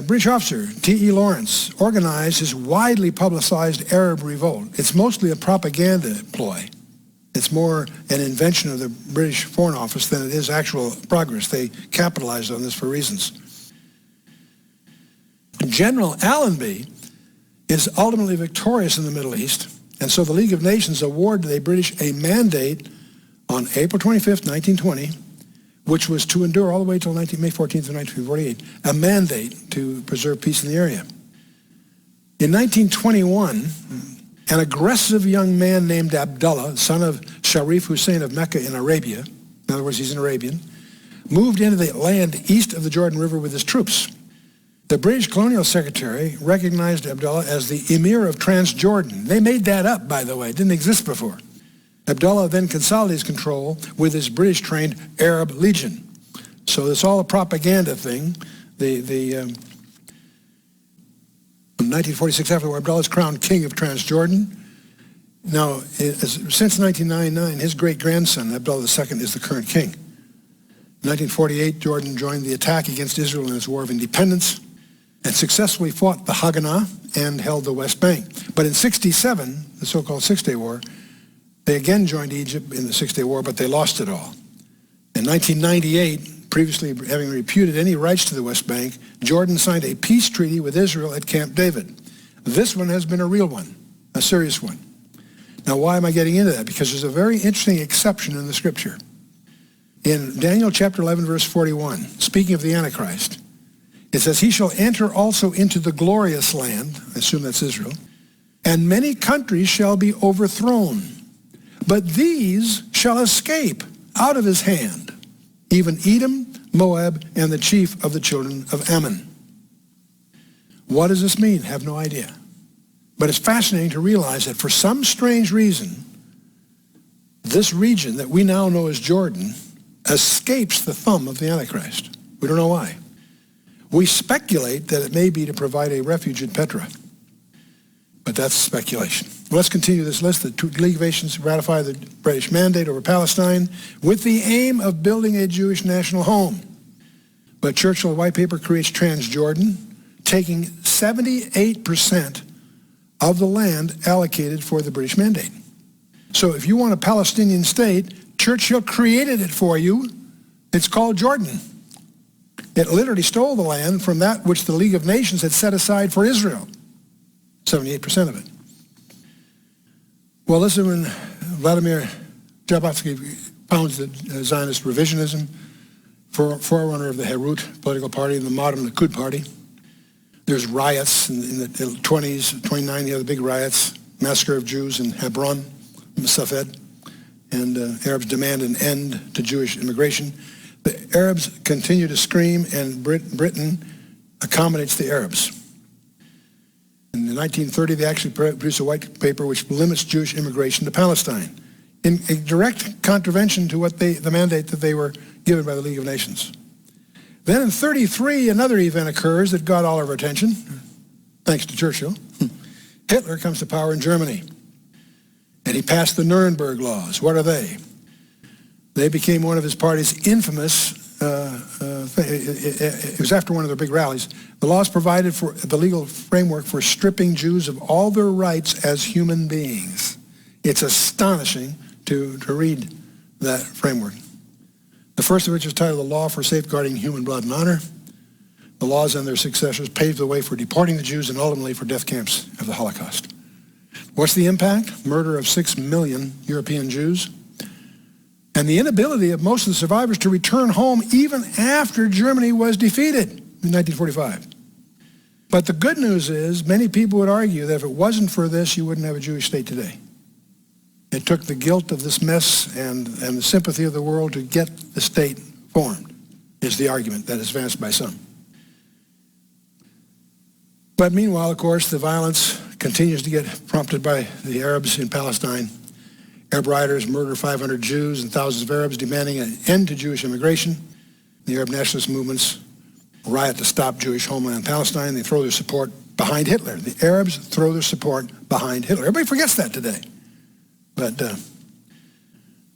British officer, T.E. Lawrence, organized his widely publicized Arab revolt. It's mostly a propaganda ploy. It's more an invention of the British Foreign Office than it is actual progress. They capitalized on this for reasons. General Allenby is ultimately victorious in the Middle East, and so the League of Nations awarded the British a mandate on April 25th, 1920, which was to endure all the way until May 14th of 1948, a mandate to preserve peace in the area. In 1921, an aggressive young man named Abdullah, son of Sharif Hussein of Mecca in Arabia, in other words, he's an Arabian, moved into the land east of the Jordan River with his troops. The British Colonial Secretary recognized Abdullah as the Emir of Transjordan. They made that up, by the way. It didn't exist before. Abdullah then consolidates control with his British-trained Arab Legion. So it's all a propaganda thing. From 1946, after the war, Abdullah is crowned king of Transjordan. Now, since 1999, his great-grandson, Abdullah II, is the current king. In 1948, Jordan joined the attack against Israel in its War of Independence and successfully fought the Haganah and held the West Bank. But in 1967, the so-called Six-Day War, they again joined Egypt in the Six-Day War, but they lost it all. In 1998, previously having repudiated any rights to the West Bank, Jordan signed a peace treaty with Israel at Camp David. This one has been a real one, a serious one. Now, why am I getting into that? Because there's a very interesting exception in the scripture. In Daniel chapter 11, verse 41, speaking of the Antichrist, it says, he shall enter also into the glorious land, I assume that's Israel, and many countries shall be overthrown, but these shall escape out of his hand, even Edom, Moab, and the chief of the children of Ammon. What does this mean? Have no idea. But it's fascinating to realize that for some strange reason, this region that we now know as Jordan escapes the thumb of the Antichrist. We don't know why. We speculate that it may be to provide a refuge in Petra. But that's speculation. Let's continue this list. The League of Nations ratify the British mandate over Palestine with the aim of building a Jewish national home. But Churchill's white paper creates Transjordan, taking 78% of the land allocated for the British mandate. So if you want a Palestinian state, Churchill created it for you. It's called Jordan. It literally stole the land from that which the League of Nations had set aside for Israel, 78% of it. Well, listen, when Vladimir Jablonski founds the Zionist revisionism, forerunner of the Herut political party and the modern Likud party, there's riots in the 20s, 29, the other big riots, massacre of Jews in Hebron, Safed, and Arabs demand an end to Jewish immigration. The Arabs continue to scream, and Britain accommodates the Arabs. In 1930, they actually produced a white paper which limits Jewish immigration to Palestine, in a direct contravention to what the mandate that they were given by the League of Nations. Then in 1933, another event occurs that got all of our attention, thanks to Churchill. Hitler comes to power in Germany, and he passed the Nuremberg laws. What are they? They became one of his party's infamous, it was after one of their big rallies. The laws provided for the legal framework for stripping Jews of all their rights as human beings. It's astonishing to read that framework. The first of which is titled The Law for Safeguarding Human Blood and Honor. The laws and their successors paved the way for deporting the Jews and ultimately for death camps of the Holocaust. What's the impact? Murder of 6 million European Jews. And the inability of most of the survivors to return home even after Germany was defeated in 1945. But the good news is, many people would argue that if it wasn't for this, you wouldn't have a Jewish state today. It took the guilt of this mess and the sympathy of the world to get the state formed, is the argument that is advanced by some. But meanwhile, of course, the violence continues to get prompted by the Arabs in Palestine. Arab rioters murder 500 Jews and thousands of Arabs, demanding an end to Jewish immigration. The Arab nationalist movements riot to stop Jewish homeland in Palestine. They throw their support behind Hitler. The Arabs throw their support behind Hitler. Everybody forgets that today. But the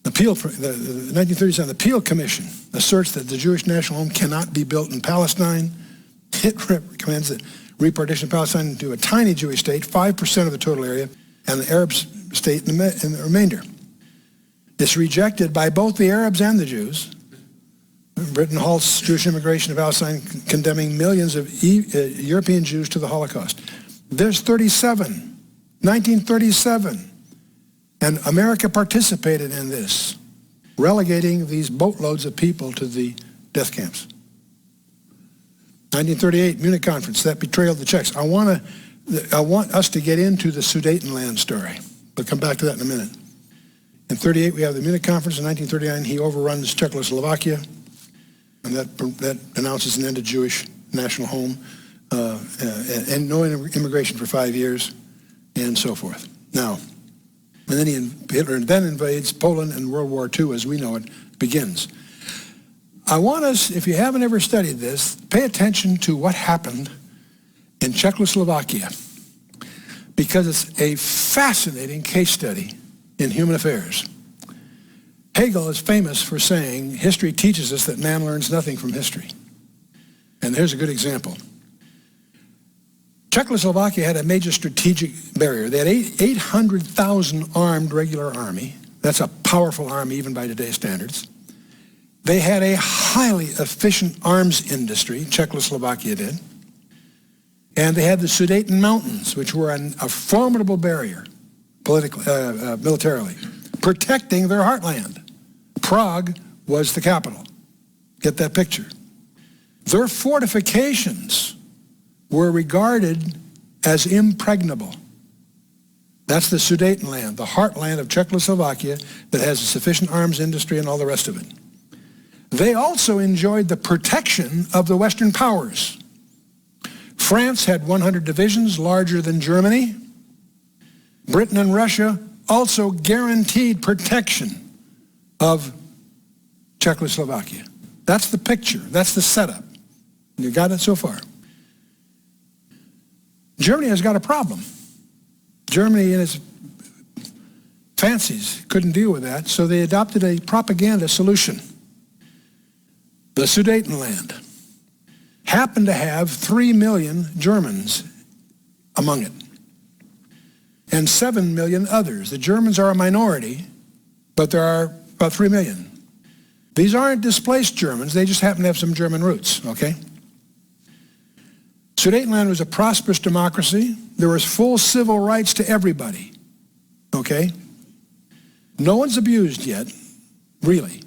1937 Appeal Commission asserts that the Jewish national home cannot be built in Palestine. It recommends that repartition of Palestine into a tiny Jewish state, 5% of the total area, and the Arab state in the remainder. It's rejected by both the Arabs and the Jews. Britain halts Jewish immigration to Palestine, condemning millions of European Jews to the Holocaust. There's 1937, and America participated in this, relegating these boatloads of people to the death camps. 1938, Munich Conference, that betrayal of the Czechs. I want us to get into the Sudetenland story. We'll come back to that in a minute. In 1938, we have the Munich Conference. In 1939, he overruns Czechoslovakia, and that announces an end to Jewish national home, and no immigration for 5 years, and so forth. Now, And then Hitler then invades Poland, and World War II, as we know it, begins. I want us, if you haven't ever studied this, pay attention to what happened in Czechoslovakia, because it's a fascinating case study in human affairs. Hegel is famous for saying, history teaches us that man learns nothing from history. And here's a good example. Czechoslovakia had a major strategic barrier. They had 800,000 armed regular army. That's a powerful army even by today's standards. They had a highly efficient arms industry, Czechoslovakia did. And they had the Sudeten Mountains, which were a formidable barrier politically, militarily, protecting their heartland. Prague was the capital. Get that picture. Their fortifications were regarded as impregnable. That's the Sudetenland, the heartland of Czechoslovakia that has a sufficient arms industry and all the rest of it. They also enjoyed the protection of the Western powers. France had 100 divisions, larger than Germany. Britain and Russia also guaranteed protection of Czechoslovakia. That's the picture. That's the setup. You got it so far? Germany has got a problem. Germany, in its fancies, couldn't deal with that, so they adopted a propaganda solution. The Sudetenland happened to have 3 million Germans among it, and 7 million others. The Germans are a minority, but there are about 3 million. These aren't displaced Germans, they just happen to have some German roots, okay? Sudetenland was a prosperous democracy. There was full civil rights to everybody, okay? No one's abused yet, really.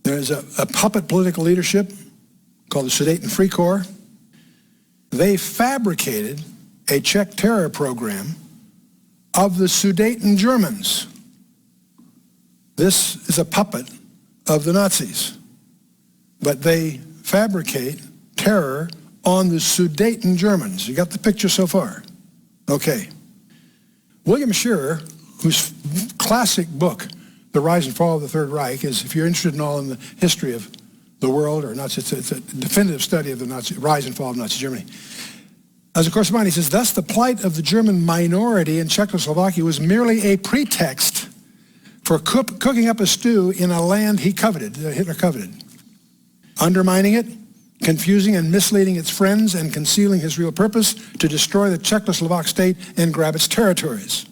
There's a puppet political leadership called the Sudeten Free Corps. They fabricated a Czech terror program of the Sudeten Germans. This is a puppet of the Nazis, but they fabricate terror on the Sudeten Germans. You got the picture so far? Okay. William Scherer, whose classic book, The Rise and Fall of the Third Reich, is, if you're interested in all in the history of the world, or Nazi, it's a definitive study of the Nazi, rise and fall of Nazi Germany. As a correspondent, he says, thus the plight of the German minority in Czechoslovakia was merely a pretext for cooking up a stew in a land he coveted, Hitler coveted, undermining it, confusing and misleading its friends, and concealing his real purpose to destroy the Czechoslovak state and grab its territories.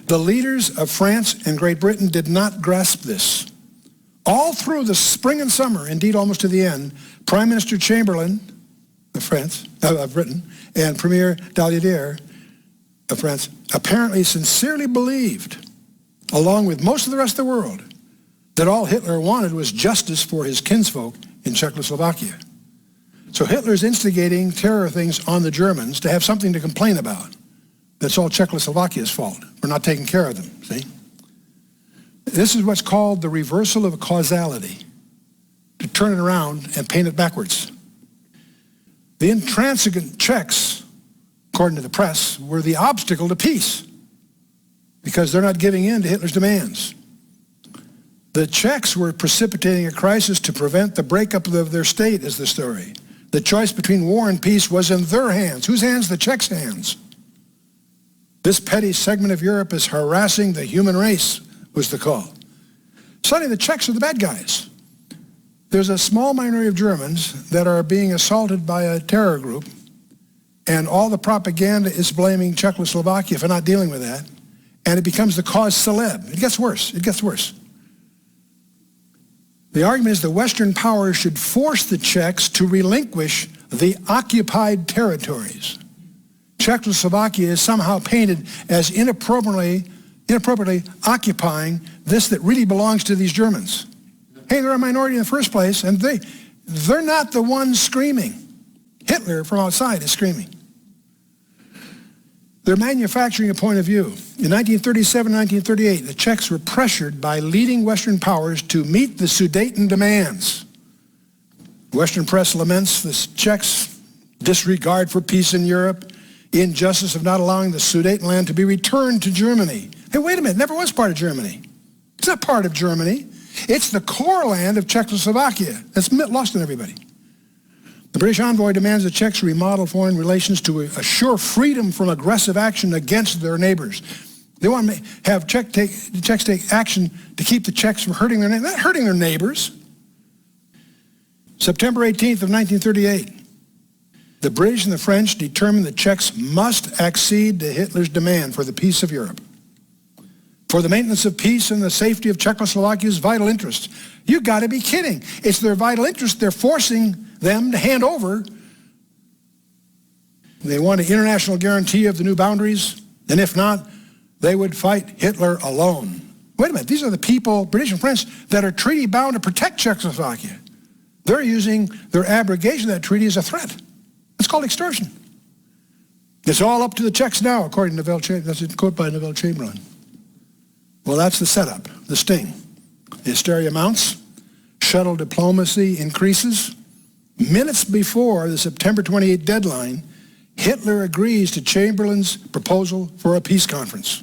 The leaders of France and Great Britain did not grasp this. All through the spring and summer, indeed almost to the end, Prime Minister Chamberlain of Britain and Premier Daladier of France apparently sincerely believed, along with most of the rest of the world, that all Hitler wanted was justice for his kinsfolk in Czechoslovakia. So Hitler's instigating terror things on the Germans to have something to complain about. That's all Czechoslovakia's fault for not taking care of them, see? This is what's called the reversal of causality, to turn it around and paint it backwards. The intransigent Czechs, according to the press, were the obstacle to peace because they're not giving in to Hitler's demands. The Czechs were precipitating a crisis to prevent the breakup of their state, is the story. The choice between war and peace was in their hands. Whose hands? The Czechs' hands. This petty segment of Europe is harassing the human race, was the call. Suddenly the Czechs are the bad guys. There's a small minority of Germans that are being assaulted by a terror group, and all the propaganda is blaming Czechoslovakia for not dealing with that, and it becomes the cause célèbre. It gets worse. It gets worse. The argument is the Western powers should force the Czechs to relinquish the occupied territories. Czechoslovakia is somehow painted as inappropriately occupying this that really belongs to these Germans. Hey, they're a minority in the first place, and they're not the ones screaming. Hitler from outside is screaming. They're manufacturing a point of view. In 1937, 1938, the Czechs were pressured by leading Western powers to meet the Sudeten demands. Western press laments the Czechs' disregard for peace in Europe, injustice of not allowing the Sudetenland to be returned to Germany. Hey, wait a minute, it never was part of Germany. It's not part of Germany. It's the core land of Czechoslovakia. That's lost on everybody. The British envoy demands the Czechs remodel foreign relations to assure freedom from aggressive action against their neighbors. They want to have the Czechs take action to keep the Czechs from hurting their neighbors. Not hurting their neighbors. September 18th of 1938, the British and the French determined the Czechs must accede to Hitler's demand for the peace of Europe, for the maintenance of peace and the safety of Czechoslovakia's vital interests. You got to be kidding. It's their vital interest. They're forcing them to hand over. They want an international guarantee of the new boundaries, and if not, they would fight Hitler alone. Wait a minute, these are the people, British and French, that are treaty bound to protect Czechoslovakia. They're using their abrogation of that treaty as a threat. It's called extortion. It's all up to the Czechs now, according to Neville Chamberlain. That's a quote by Neville Chamberlain. Well, that's the setup, the sting. The hysteria mounts, shuttle diplomacy increases. Minutes before the September 28th deadline, Hitler agrees to Chamberlain's proposal for a peace conference,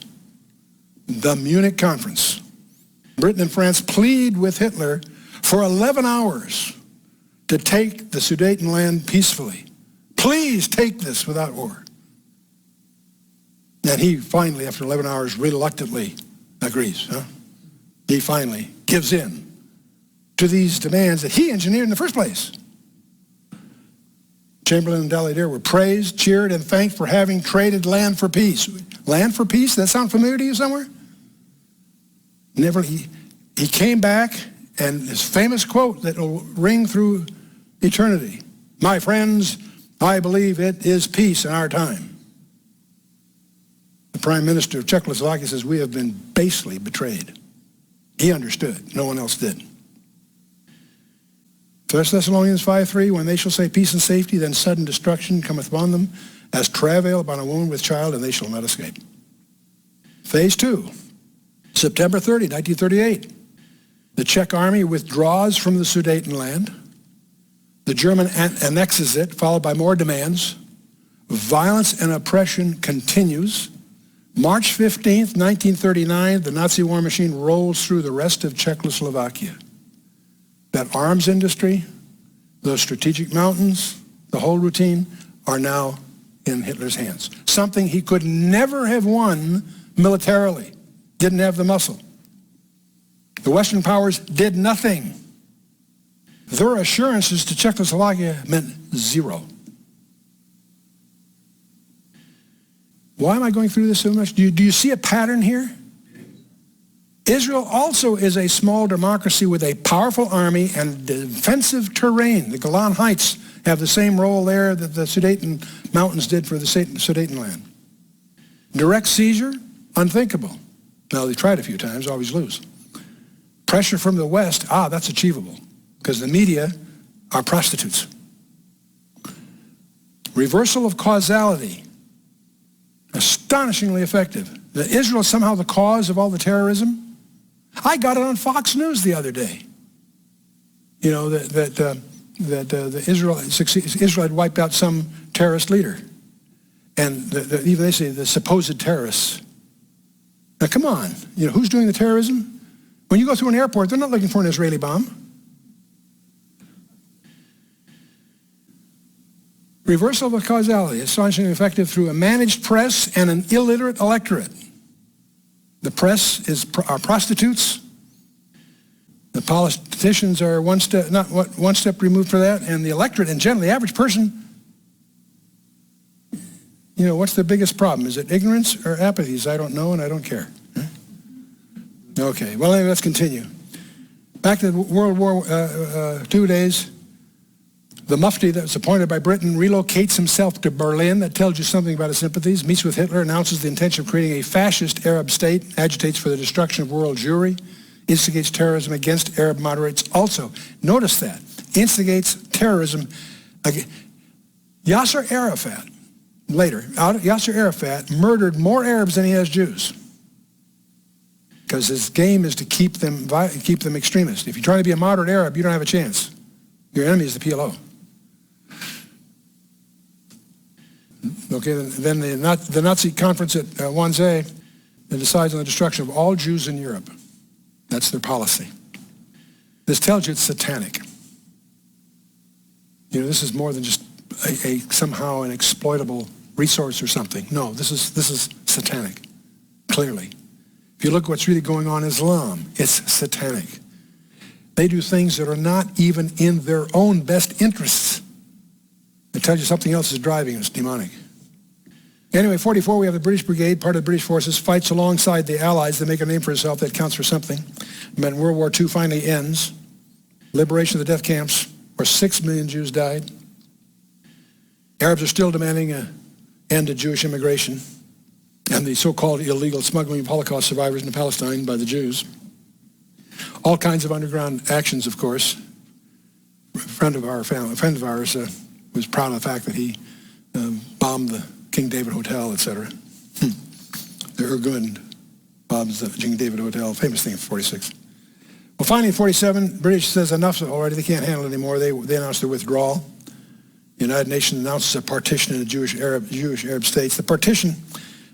the Munich Conference. Britain and France plead with Hitler for 11 hours to take the Sudetenland peacefully. Please take this without war. And he finally, after 11 hours, reluctantly agrees. He finally gives in to these demands that he engineered in the first place. Chamberlain and Daladier were praised, cheered, and thanked for having traded land for peace. Land for peace? That sound familiar to you somewhere? Never. He came back, and his famous quote that will ring through eternity: "My friends, I believe it is peace in our time." The Prime Minister of Czechoslovakia says, "We have been basely betrayed." He understood. No one else did. 1 Thessalonians 5:3, when they shall say peace and safety, then sudden destruction cometh upon them, as travail upon a woman with child, and they shall not escape. Phase 2, September 30, 1938. The Czech army withdraws from the Sudetenland. The German annexes it, followed by more demands. Violence and oppression continues. March 15th, 1939, the Nazi war machine rolls through the rest of Czechoslovakia. That arms industry, those strategic mountains, the whole routine are now in Hitler's hands. Something he could never have won militarily. Didn't have the muscle. The Western powers did nothing. Their assurances to Czechoslovakia meant zero. Why am I going through this so much? Do you see a pattern here? Israel also is a small democracy with a powerful army and defensive terrain. The Golan Heights have the same role there that the Sudeten Mountains did for the Sudetenland. Direct seizure, unthinkable. Now, they tried a few times, always lose. Pressure from the West, that's achievable, because the media are prostitutes. Reversal of causality, astonishingly effective. That Israel is somehow the cause of all the terrorism. I got it on Fox News the other day. You know, Israel had wiped out some terrorist leader. And even they say the supposed terrorists. Now, come on. You know, who's doing the terrorism? When you go through an airport, they're not looking for an Israeli bomb. Reversal of causality, astonishingly effective through a managed press and an illiterate electorate. The press are prostitutes. The politicians are one step removed from that, and the electorate in general, the average person, you know, what's the biggest problem? Is it ignorance or apathy? I don't know and I don't care. Okay, well, anyway, let's continue. Back to the World War II days. The Mufti that was appointed by Britain relocates himself to Berlin. That tells you something about his sympathies. Meets with Hitler, announces the intention of creating a fascist Arab state, agitates for the destruction of world Jewry, instigates terrorism against Arab moderates. Also, notice that, instigates terrorism against Yasser Arafat. Later, Yasser Arafat murdered more Arabs than he has Jews, because his game is to keep them extremist. If you try to be a moderate Arab, you don't have a chance. Your enemy is the PLO. Okay, then the Nazi conference at Wannsee decides on the destruction of all Jews in Europe. That's their policy. This tells you it's satanic. You know, this is more than just somehow an exploitable resource or something. No, this is satanic, clearly. If you look at what's really going on in Islam, it's satanic. They do things that are not even in their own best interests. It tells you something else is driving. It's demonic. Anyway, 44, we have the British Brigade, part of the British forces, fights alongside the Allies to make a name for itself. That counts for something. When World War II finally ends, liberation of the death camps, where 6 million Jews died. Arabs are still demanding an end to Jewish immigration and the so-called illegal smuggling of Holocaust survivors into Palestine by the Jews. All kinds of underground actions, of course. A friend of ours was proud of the fact that he bombed the King David Hotel, etc. The Irgun bombs the King David Hotel, famous thing in 46. Well, finally, in 47, British says enough already. They can't handle it anymore. They announced their withdrawal. The United Nations announces a partition in the Jewish Arab states. The partition,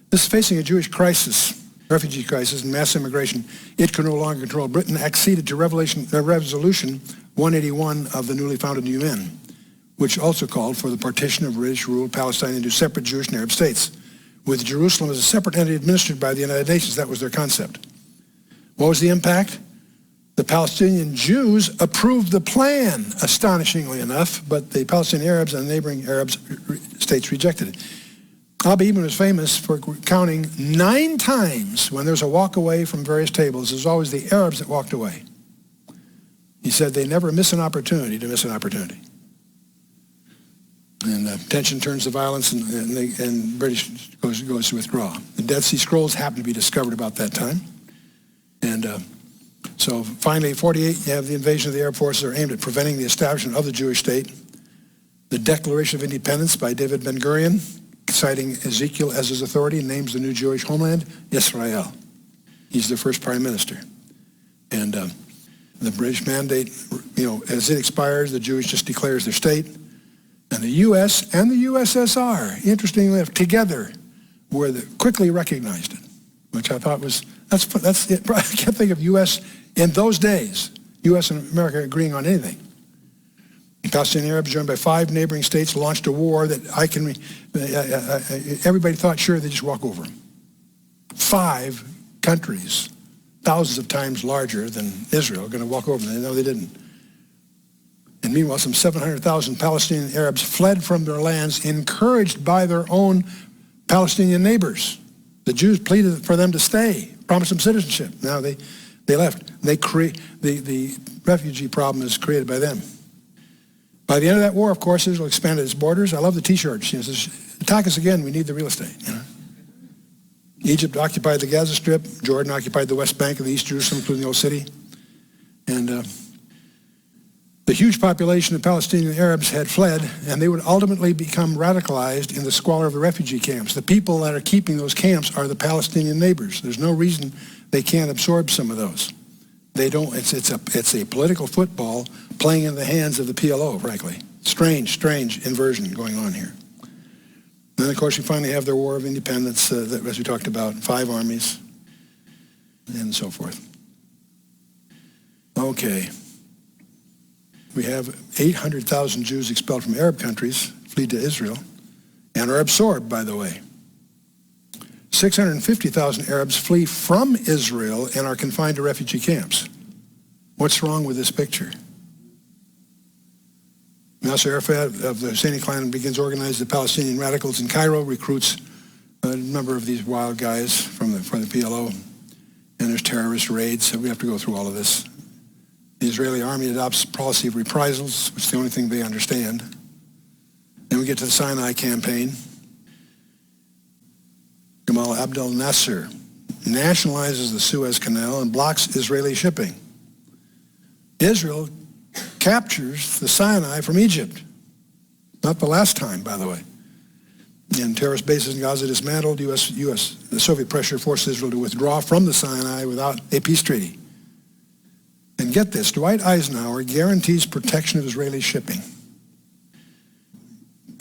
this is facing a Jewish crisis, refugee crisis, and mass immigration. It could no longer control Britain, acceded to Resolution 181 of the newly founded UN, which also called for the partition of British-ruled Palestine into separate Jewish and Arab states, with Jerusalem as a separate entity administered by the United Nations. That was their concept. What was the impact? The Palestinian Jews approved the plan, astonishingly enough, but the Palestinian Arabs and neighboring Arab states rejected it. Al-Ibn was famous for counting 9 times when there's a walk away from various tables. It was always the Arabs that walked away. He said they never miss an opportunity to miss an opportunity. And tension turns to violence, and British goes to withdraw. The Dead Sea Scrolls happened to be discovered about that time. And so finally, 48, you have the invasion of the Arab forces are aimed at preventing the establishment of the Jewish state. The Declaration of Independence by David Ben-Gurion, citing Ezekiel as his authority, names the new Jewish homeland, Israel. He's the first prime minister. And the British mandate, you know, as it expires, the Jewish just declares their state. And the U.S. and the USSR, interestingly enough, together quickly recognized it, which I thought was, that's it. I can't think of U.S. in those days, U.S. and America agreeing on anything. The Palestinian Arabs, joined by 5 neighboring states, launched a war that everybody thought, sure, they just walk over them. 5 countries, thousands of times larger than Israel, are going to walk over them. No, they didn't. And meanwhile, some 700,000 Palestinian Arabs fled from their lands, encouraged by their own Palestinian neighbors. The Jews pleaded for them to stay, promised them citizenship. Now they left. The refugee problem is created by them. By the end of that war, of course, Israel expanded its borders. I love the T-shirts. You know, it says, attack us again, we need the real estate. You know? Egypt occupied the Gaza Strip. Jordan occupied the West Bank of the East Jerusalem, including the Old City. And the huge population of Palestinian Arabs had fled, and they would ultimately become radicalized in the squalor of the refugee camps. The people that are keeping those camps are the Palestinian neighbors. There's no reason they can't absorb some of those. They don't. It's a political football playing in the hands of the PLO, frankly. Strange inversion going on here. And then, of course, we finally have their War of Independence, as we talked about, 5 armies, and so forth. Okay. We have 800,000 Jews expelled from Arab countries, flee to Israel, and are absorbed, by the way. 650,000 Arabs flee from Israel and are confined to refugee camps. What's wrong with this picture? Nasser Arafat of the Husseini clan begins organizing the Palestinian radicals in Cairo, recruits a number of these wild guys for the PLO, and there's terrorist raids, so we have to go through all of this. The Israeli army adopts a policy of reprisals, which is the only thing they understand. Then we get to the Sinai campaign. Gamal Abdel Nasser nationalizes the Suez Canal and blocks Israeli shipping. Israel captures the Sinai from Egypt. Not the last time, by the way. And terrorist bases in Gaza dismantled. The Soviet pressure forced Israel to withdraw from the Sinai without a peace treaty. And get this, Dwight Eisenhower guarantees protection of Israeli shipping.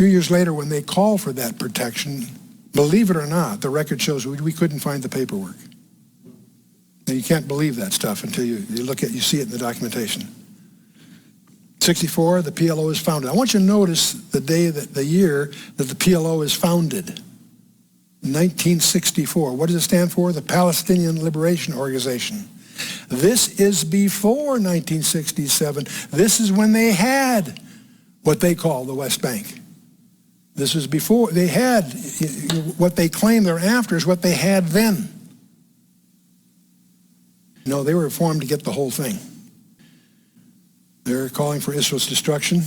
few years later, when they called for that protection, believe it or not, the record shows we couldn't find the paperwork. And you can't believe that stuff until you see it in the documentation. 64, the PLO is founded. I want you to notice the year that the PLO is founded. 1964. What does it stand for? The Palestinian Liberation Organization. This is before 1967. This is when they had what they call the West Bank. This was before they had what they claim they're after is what they had then. No, they were formed to get the whole thing. They're calling for Israel's destruction,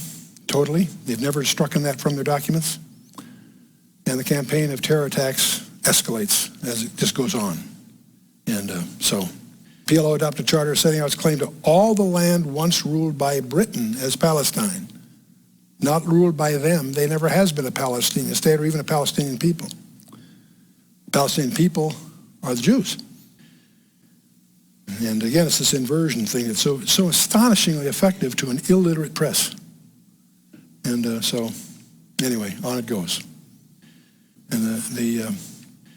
totally. They've never struck on that from their documents. And the campaign of terror attacks escalates as it just goes on. And so PLO adopted a charter setting out its claim to all the land once ruled by Britain as Palestine. Not ruled by them. There never has been a Palestinian state or even a Palestinian people. Palestinian people are the Jews. And again, it's this inversion thing that's so astonishingly effective to an illiterate press. And so, anyway, on it goes. And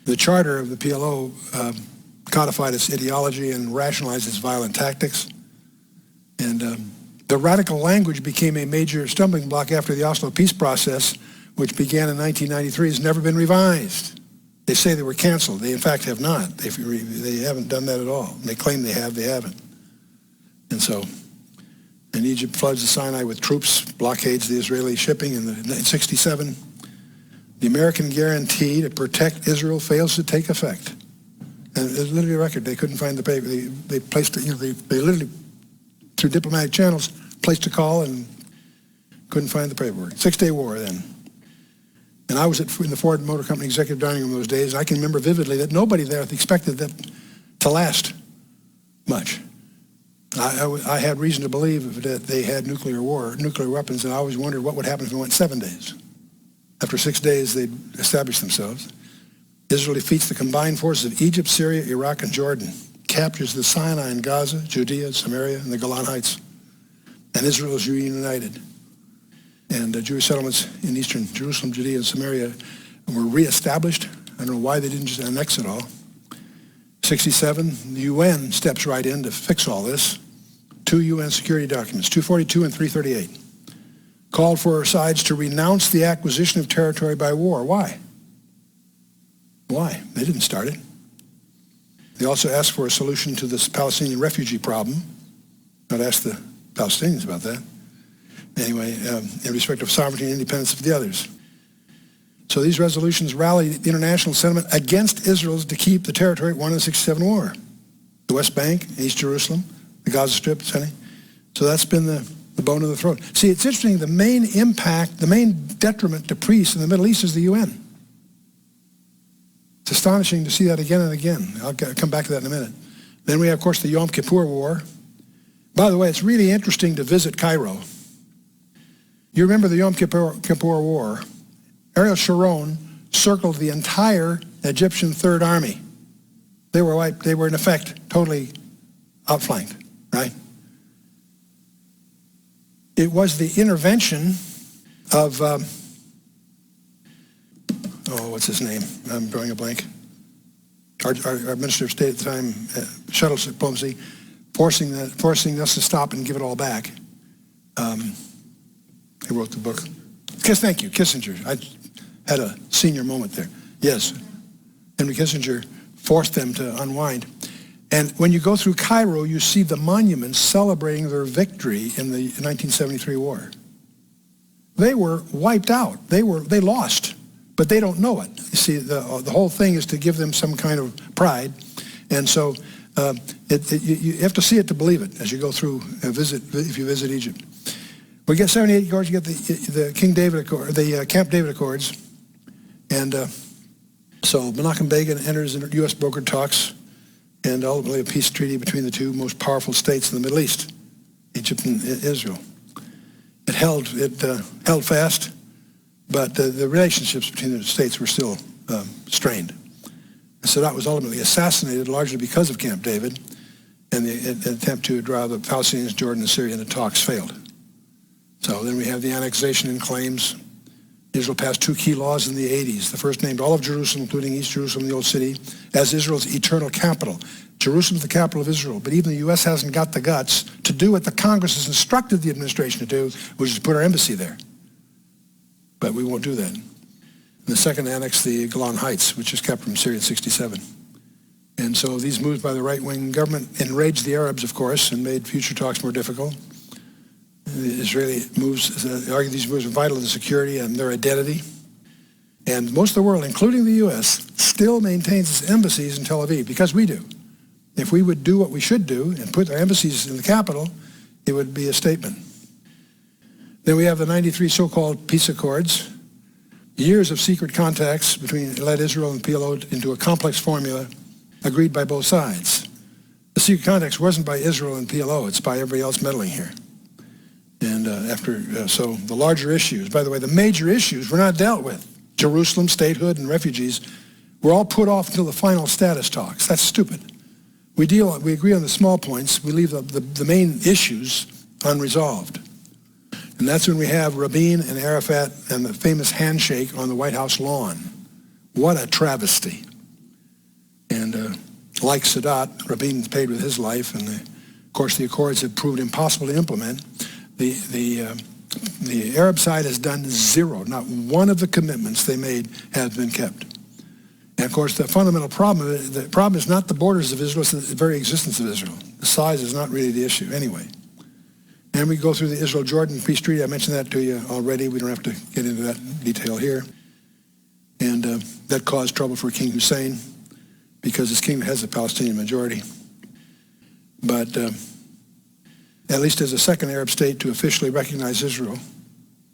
the charter of the PLO codified its ideology and rationalized its violent tactics. And the radical language became a major stumbling block after the Oslo peace process, which began in 1993, has never been revised. They say they were canceled. They, in fact, have not. They haven't done that at all. They claim they have, they haven't. And so, and Egypt floods the Sinai with troops, blockades the Israeli shipping in 1967. The American guarantee to protect Israel fails to take effect. And it's literally a record. They couldn't find the paper. They placed it, they literally, through diplomatic channels, placed a call and couldn't find the paperwork. 6-day war then. And I was in the Ford Motor Company executive dining room those days, and I can remember vividly that nobody there expected that to last much. I had reason to believe that they had nuclear weapons, and I always wondered what would happen if it went 7 days. After 6 days, they'd establish themselves. Israel defeats the combined forces of Egypt, Syria, Iraq, and Jordan, captures the Sinai and Gaza, Judea, Samaria, and the Golan Heights. And Israel is reunited. And Jewish settlements in eastern Jerusalem, Judea, and Samaria were reestablished. I don't know why they didn't just annex it all. 67, the UN steps right in to fix all this. 2 UN security documents, 242 and 338, called for sides to renounce the acquisition of territory by war. Why? Why? They didn't start it. They also asked for a solution to this Palestinian refugee problem. I'd ask the Palestinians about that. Anyway, in respect of sovereignty and independence of the others. So these resolutions rally the international sentiment against Israel to keep the territory it won in the 67 war. The West Bank, East Jerusalem, the Gaza Strip, etc. So that's been the bone of the throat. See, it's interesting, the main impact, the main detriment to priests in the Middle East is the UN. It's astonishing to see that again and again. I'll come back to that in a minute. Then we have, of course, the Yom Kippur War. By the way, it's really interesting to visit Cairo. You remember the Yom Kippur War. Ariel Sharon circled the entire Egyptian Third Army. They were wiped. They were, in effect, totally outflanked, right? It was the intervention of, what's his name? I'm drawing a blank. Our Minister of State at the time, shuttle diplomacy, forcing us to stop and give it all back. He wrote the book. Thank you, Kissinger. I had a senior moment there. Yes, Henry Kissinger forced them to unwind. And when you go through Cairo, you see the monuments celebrating their victory in the 1973 war. They were wiped out. They lost, but they don't know it. You see, the whole thing is to give them some kind of pride. And so you have to see it to believe it as you go through if you visit Egypt. We get 78 Accords, you get the King David Accord, the Camp David Accords. And so Menachem Begin enters into U.S. brokered talks and ultimately a peace treaty between the two most powerful states in the Middle East, Egypt and Israel. It held fast, but the relationships between the states were still strained. And Sadat was ultimately assassinated largely because of Camp David, and the attempt to draw the Palestinians, Jordan, and Syria into talks failed. So then we have the annexation and claims Israel passed two key laws in the 80s. The first named all of Jerusalem, including East Jerusalem, the Old City, as Israel's eternal capital. Jerusalem is the capital of Israel, but even the U.S. hasn't got the guts to do what the Congress has instructed the administration to do, which is put our embassy there. But we won't do that. And the second annexed the Golan Heights, which is kept from Syria in 1967. And so these moves by the right-wing government enraged the Arabs, of course, and made future talks more difficult. The Israeli moves argue these moves are vital to security and their identity. And most of the world, including the U.S., still maintains its embassies in Tel Aviv, because we do. If we would do what we should do and put our embassies in the capital, it would be a statement. Then we have the 93 so-called peace accords. Years of secret contacts led Israel and PLO into a complex formula agreed by both sides. The secret contacts wasn't by Israel and PLO, it's by everybody else meddling here. And so the larger issues, by the way, the major issues were not dealt with. Jerusalem, statehood, and refugees were all put off until the final status talks. That's stupid. We agree on the small points, we leave the main issues unresolved. And that's when we have Rabin and Arafat and the famous handshake on the White House lawn. What a travesty. And like Sadat, Rabin paid with his life, and of course the accords have proved impossible to implement. The Arab side has done zero. Not one of the commitments they made has been kept. And of course the fundamental problem is not the borders of Israel, it's the very existence of Israel. The size is not really the issue anyway. And we go through the Israel-Jordan peace treaty. I mentioned that to you already. We don't have to get into that detail here. And that caused trouble for King Hussein because his kingdom has a Palestinian majority. But at least as a second Arab state to officially recognize Israel,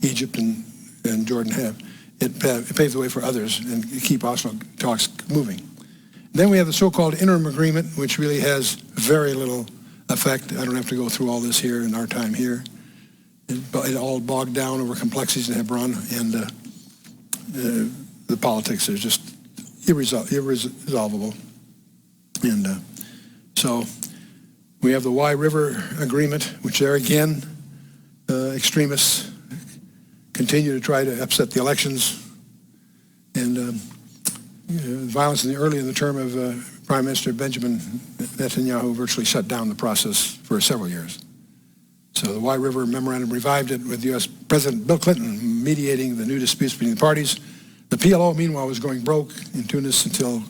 Egypt and Jordan have, it paved the way for others and keep Oslo talks moving. Then we have the so-called interim agreement, which really has very little effect. I don't have to go through all this here in our time here. It all bogged down over complexities in Hebron, and the politics is just irresolvable. And so we have the Y River Agreement, which there again, extremists continue to try to upset the elections. And violence early in the term of Prime Minister Benjamin Netanyahu virtually shut down the process for several years. So the Y River Memorandum revived it with U.S. President Bill Clinton mediating the new disputes between the parties. The PLO, meanwhile, was going broke in Tunis until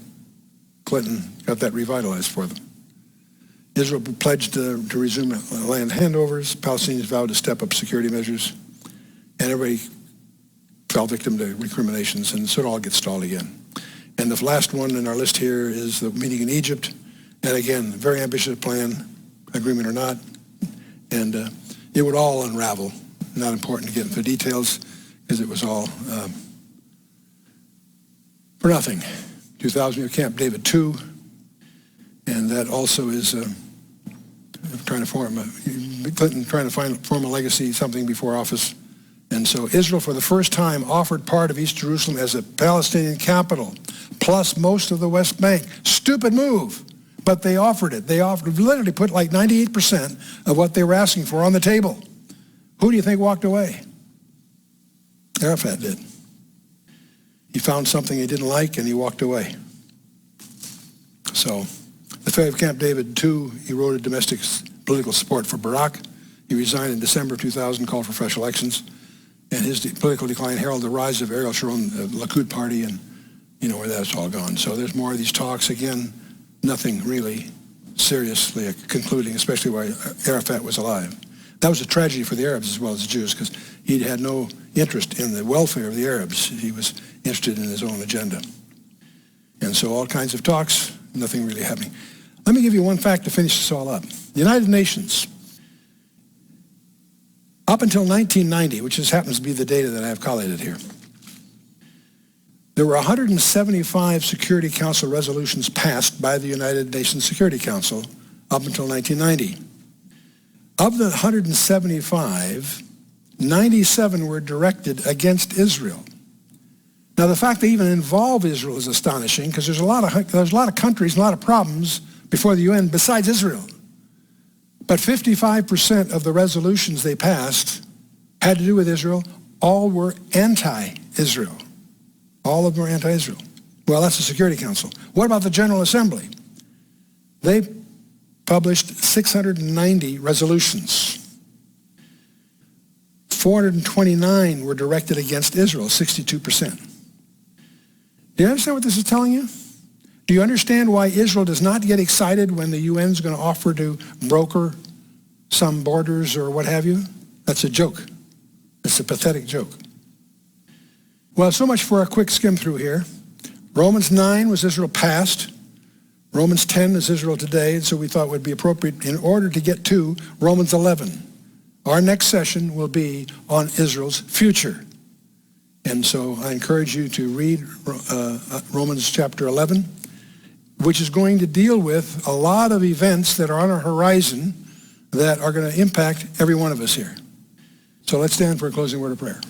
Clinton got that revitalized for them. Israel pledged to resume land handovers. Palestinians vowed to step up security measures. And everybody fell victim to recriminations, and so it all gets stalled again. And the last one in our list here is the meeting in Egypt. And again, very ambitious plan, agreement or not. And it would all unravel. Not important to get into the details because it was all for nothing. 2000, Camp David II. And that also is Clinton trying to form a legacy, something before office. And so Israel, for the first time, offered part of East Jerusalem as a Palestinian capital, plus most of the West Bank. Stupid move, but they offered it. They literally put like 98% of what they were asking for on the table. Who do you think walked away? Arafat did. He found something he didn't like, and he walked away. So the failure of Camp David II eroded domestic political support for Barak. He resigned in December of 2000, called for fresh elections. And his political decline heralded the rise of Ariel Sharon, the Likud party, and you know where that's all gone. So there's more of these talks. Again, nothing really seriously concluding, especially while Arafat was alive. That was a tragedy for the Arabs as well as the Jews, because he had no interest in the welfare of the Arabs. He was interested in his own agenda. And so all kinds of talks, nothing really happening. Let me give you one fact to finish this all up. The United Nations, up until 1990, which just happens to be the data that I have collated here, there were 175 Security Council resolutions passed by the United Nations Security Council up until 1990. Of the 175, 97 were directed against Israel. Now, the fact they even involve Israel is astonishing, because there's a lot of countries, a lot of problems before the UN besides Israel. But 55% of the resolutions they passed had to do with Israel. All were anti-Israel. anti-Israel. All of them are anti-Israel. Well, that's the Security Council. What about the General Assembly? They published 690 resolutions. 429 were directed against Israel, 62%. Do you understand what this is telling you? Do you understand why Israel does not get excited when the UN is going to offer to broker some borders or what have you? That's a joke. It's a pathetic joke. Well, so much for a quick skim through here. Romans 9 was Israel past. Romans 10 is Israel today, and so we thought it would be appropriate in order to get to Romans 11. Our next session will be on Israel's future. And so I encourage you to read Romans chapter 11, which is going to deal with a lot of events that are on our horizon that are going to impact every one of us here. So let's stand for a closing word of prayer.